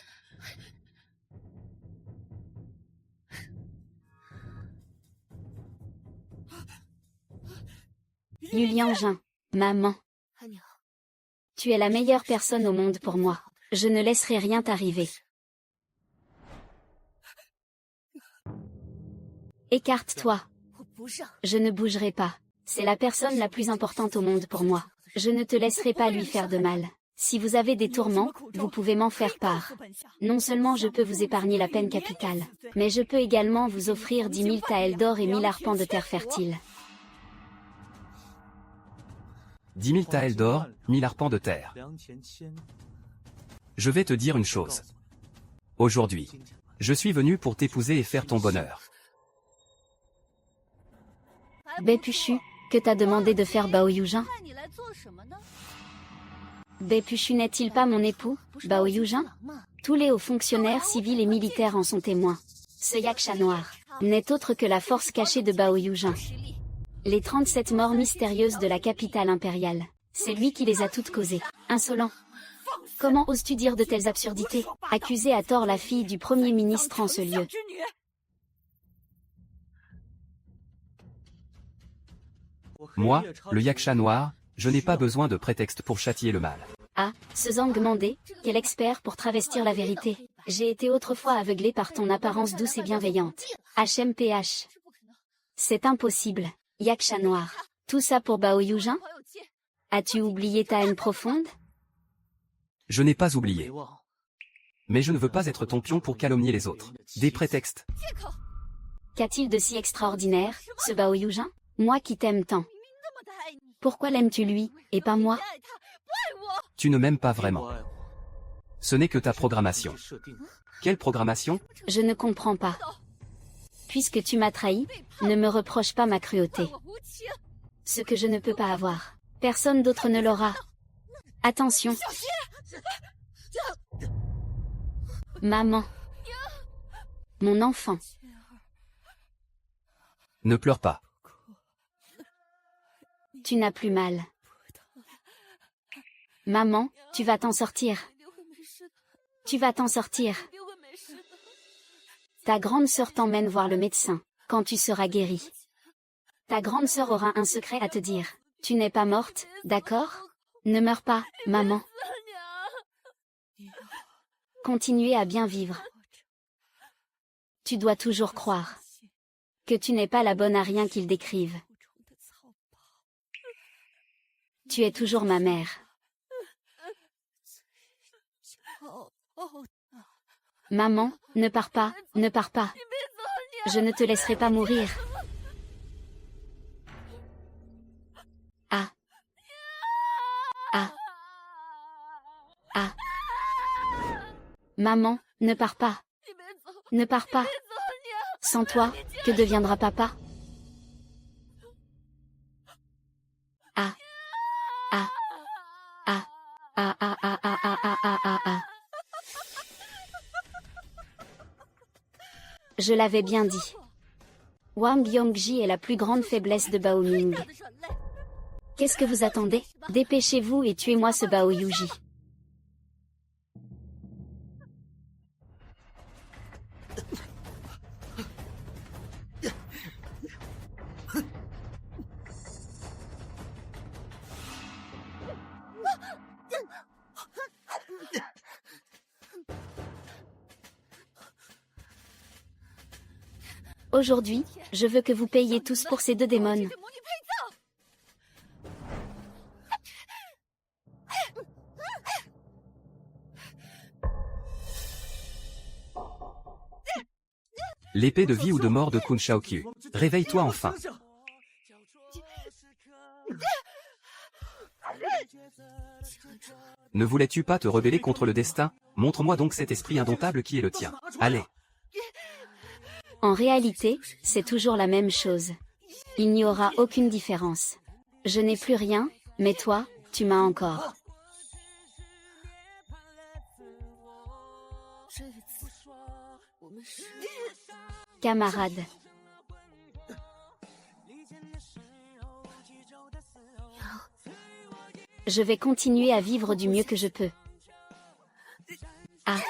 [SPEAKER 2] Yuliang, maman. Tu es la meilleure personne au monde pour moi. Je ne laisserai rien t'arriver. Écarte-toi. Je ne bougerai pas. C'est la personne la plus importante au monde pour moi. Je ne te laisserai pas lui faire de mal. Si vous avez des tourments, vous pouvez m'en faire part. Non seulement je peux vous épargner la peine capitale, mais je peux également vous offrir 10 000 taels d'or et 1000 arpents de terre fertile.
[SPEAKER 1] 10 000 taels d'or, 1000 arpents de terre. Je vais te dire une chose. Aujourd'hui, je suis venu pour t'épouser et faire ton bonheur.
[SPEAKER 2] Bépuchu, que t'a demandé de faire Bao Yuzhan? Bépuchu n'est-il pas mon époux, Bao Yuzhan? Tous les hauts fonctionnaires civils et militaires en sont témoins. Ce yaksha noir n'est autre que la force cachée de Bao Yuzhan. Les 37 morts mystérieuses de la capitale impériale. C'est lui qui les a toutes causées. Insolent. Comment oses-tu dire de telles absurdités? Accuser à tort la fille du Premier ministre en ce lieu.
[SPEAKER 1] Moi, le yaksha noir, je n'ai pas besoin de prétexte pour châtier le mal.
[SPEAKER 2] Ah, ce Zhang Mandé, quel expert pour travestir la vérité. J'ai été autrefois aveuglé par ton apparence douce et bienveillante. HMPH. C'est impossible. Yaksha noir. Tout ça pour Bao Yuzhan? As-tu oublié ta haine profonde?
[SPEAKER 1] Je n'ai pas oublié. Mais je ne veux pas être ton pion pour calomnier les autres. Des prétextes.
[SPEAKER 2] Qu'a-t-il de si extraordinaire, ce Bao Yuzhan? Moi qui t'aime tant. Pourquoi l'aimes-tu lui, et pas moi?
[SPEAKER 1] Tu ne m'aimes pas vraiment. Ce n'est que ta programmation. Quelle programmation?
[SPEAKER 2] Je ne comprends pas. Puisque tu m'as trahi, ne me reproche pas ma cruauté. Ce que je ne peux pas avoir, personne d'autre ne l'aura. Attention. Maman. Mon enfant.
[SPEAKER 1] Ne pleure pas.
[SPEAKER 2] Tu n'as plus mal. Maman, tu vas t'en sortir. Tu vas t'en sortir. Ta grande sœur t'emmène voir le médecin, quand tu seras guérie. Ta grande sœur aura un secret à te dire. Tu n'es pas morte, d'accord? Ne meurs pas, maman. Continuez à bien vivre. Tu dois toujours croire que tu n'es pas la bonne à rien qu'ils décrivent. Tu es toujours ma mère. Maman, ne pars pas, ne pars pas. Je ne te laisserai pas mourir. Ah. Ah. Ah. Maman, ne pars pas. Ne pars pas. Sans toi, que deviendra papa? Ah. Ah. Ah. Ah ah ah ah ah ah ah ah ah. Je l'avais bien dit. Wang Yongji est la plus grande faiblesse de Bao Ming. Qu'est-ce que vous attendez? Dépêchez-vous et tuez-moi ce Bao Yuji. Aujourd'hui, je veux que vous payiez tous pour ces deux démons.
[SPEAKER 1] L'épée de vie ou de mort de Kun Shaokyu. Réveille-toi enfin. Ne voulais-tu pas te rebeller contre le destin? Montre-moi donc cet esprit indomptable qui est le tien. Allez.
[SPEAKER 2] En réalité, c'est toujours la même chose. Il n'y aura aucune différence. Je n'ai plus rien, mais toi, tu m'as encore. Camarade. Je vais continuer à vivre du mieux que je peux. Ah.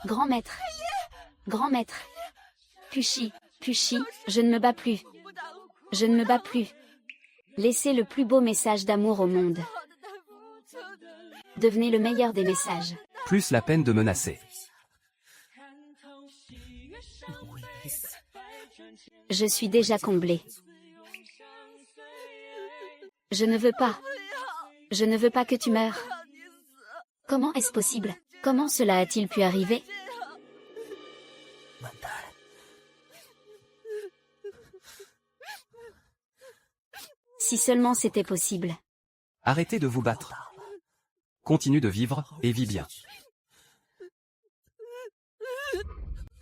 [SPEAKER 2] Grand maître. Grand maître. Pushi, Pushi, je ne me bats plus. Je ne me bats plus. Laissez le plus beau message d'amour au monde. Devenez le meilleur des messages.
[SPEAKER 1] Plus la peine de menacer.
[SPEAKER 2] Je suis déjà comblé. Je ne veux pas. Je ne veux pas que tu meures. Comment est-ce possible? Comment cela a-t-il pu arriver? Si seulement c'était possible.
[SPEAKER 1] Arrêtez de vous battre. Continue de vivre, et vis bien.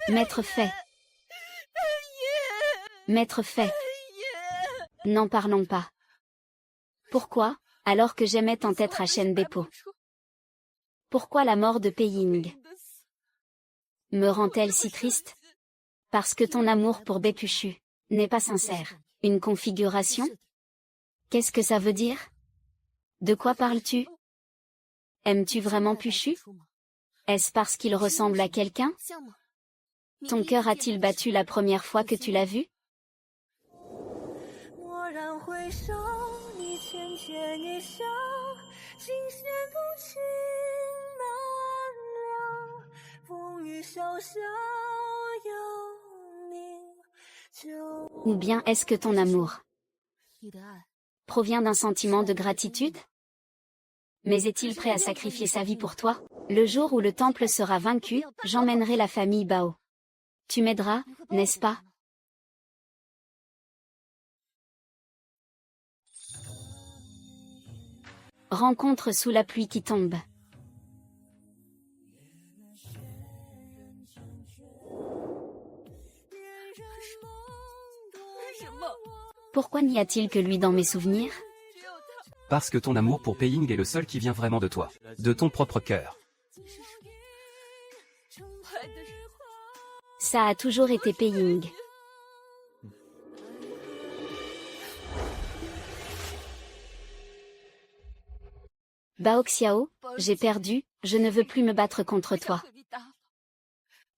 [SPEAKER 2] Maître fait. Maître fait. N'en parlons pas. Pourquoi, alors que j'aimais tant être à Shen Beppo? Pourquoi la mort de Pei Ying me rend-elle si triste? Parce que ton amour pour Bepuchu n'est pas sincère. Une configuration? Qu'est-ce que ça veut dire? De quoi parles-tu? Aimes-tu vraiment Puchu? Est-ce parce qu'il ressemble à quelqu'un? Ton cœur a-t-il battu la première fois que tu l'as vu? Ou bien est-ce que ton amour provient d'un sentiment de gratitude? Mais est-il prêt à sacrifier sa vie pour toi? Le jour où le temple sera vaincu, j'emmènerai la famille Bao. Tu m'aideras, n'est-ce pas? Rencontre sous la pluie qui tombe. Pourquoi n'y a-t-il que lui dans mes souvenirs?
[SPEAKER 1] Parce que ton amour pour Pei Ying est le seul qui vient vraiment de toi, de ton propre cœur.
[SPEAKER 2] Ça a toujours été Pei Ying. Bao Xiao, j'ai perdu, je ne veux plus me battre contre toi.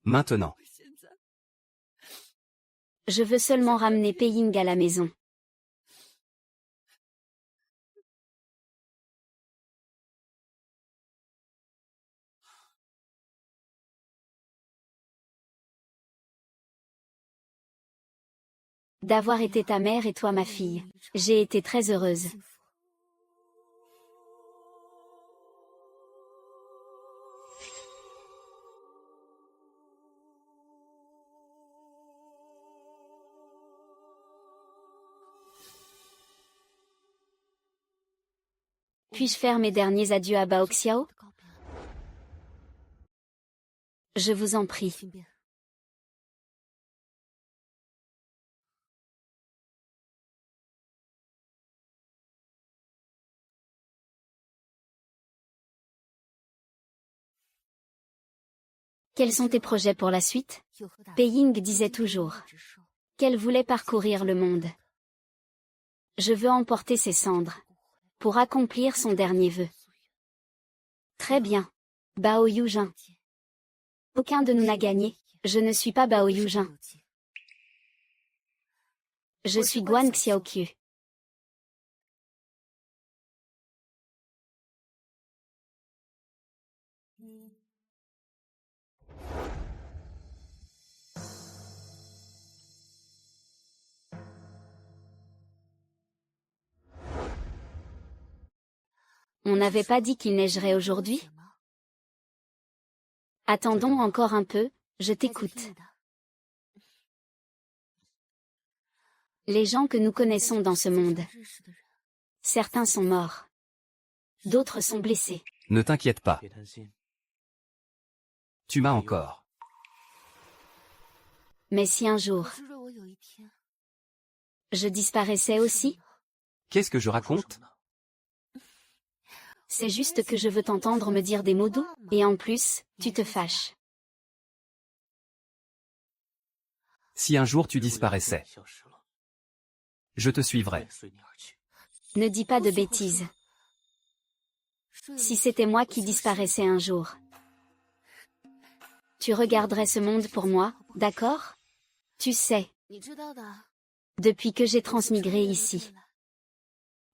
[SPEAKER 1] Maintenant,
[SPEAKER 2] Je veux seulement ramener Pei Ying à la maison. D'avoir été ta mère et toi ma fille. J'ai été très heureuse. Puis-je faire mes derniers adieux à Bao Xiao? Je vous en prie. Quels sont tes projets pour la suite? Pei Ying disait toujours qu'elle voulait parcourir le monde. Je veux emporter ses cendres pour accomplir son dernier vœu. Très bien. Bao Yujin. Aucun de nous n'a gagné. Je ne suis pas Bao Yujin. Je suis Guan Xiaoqiu. On n'avait pas dit qu'il neigerait aujourd'hui? Attendons encore un peu, je t'écoute. Les gens que nous connaissons dans ce monde. Certains sont morts. D'autres sont blessés.
[SPEAKER 1] ne t'inquiète pas. Tu m'as encore.
[SPEAKER 2] Mais si un jour, je disparaissais aussi?
[SPEAKER 1] Qu'est-ce que je raconte?
[SPEAKER 2] C'est juste que je veux t'entendre me dire des mots doux, et en plus, tu te fâches.
[SPEAKER 1] Si un jour tu disparaissais, je te suivrai.
[SPEAKER 2] Ne dis pas de bêtises. Si c'était moi qui disparaissais un jour, tu regarderais ce monde pour moi, d'accord? Tu sais, depuis que j'ai transmigré ici,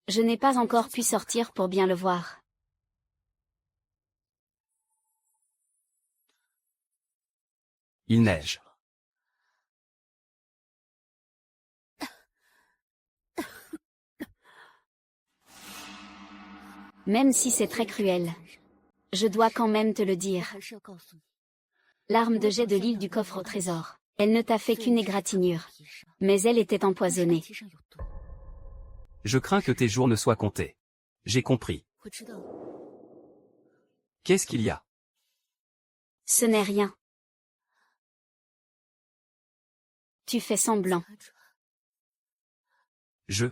[SPEAKER 2] je n'ai pas encore pu sortir pour bien le voir.
[SPEAKER 1] Il neige.
[SPEAKER 2] Même si c'est très cruel, je dois quand même te le dire. L'arme de jet de l'île du coffre au trésor. Elle ne t'a fait qu'une égratignure. Mais elle était empoisonnée.
[SPEAKER 1] Je crains que tes jours ne soient comptés. J'ai compris. Qu'est-ce qu'il y a?
[SPEAKER 2] Ce n'est rien. Tu fais semblant.
[SPEAKER 1] Je...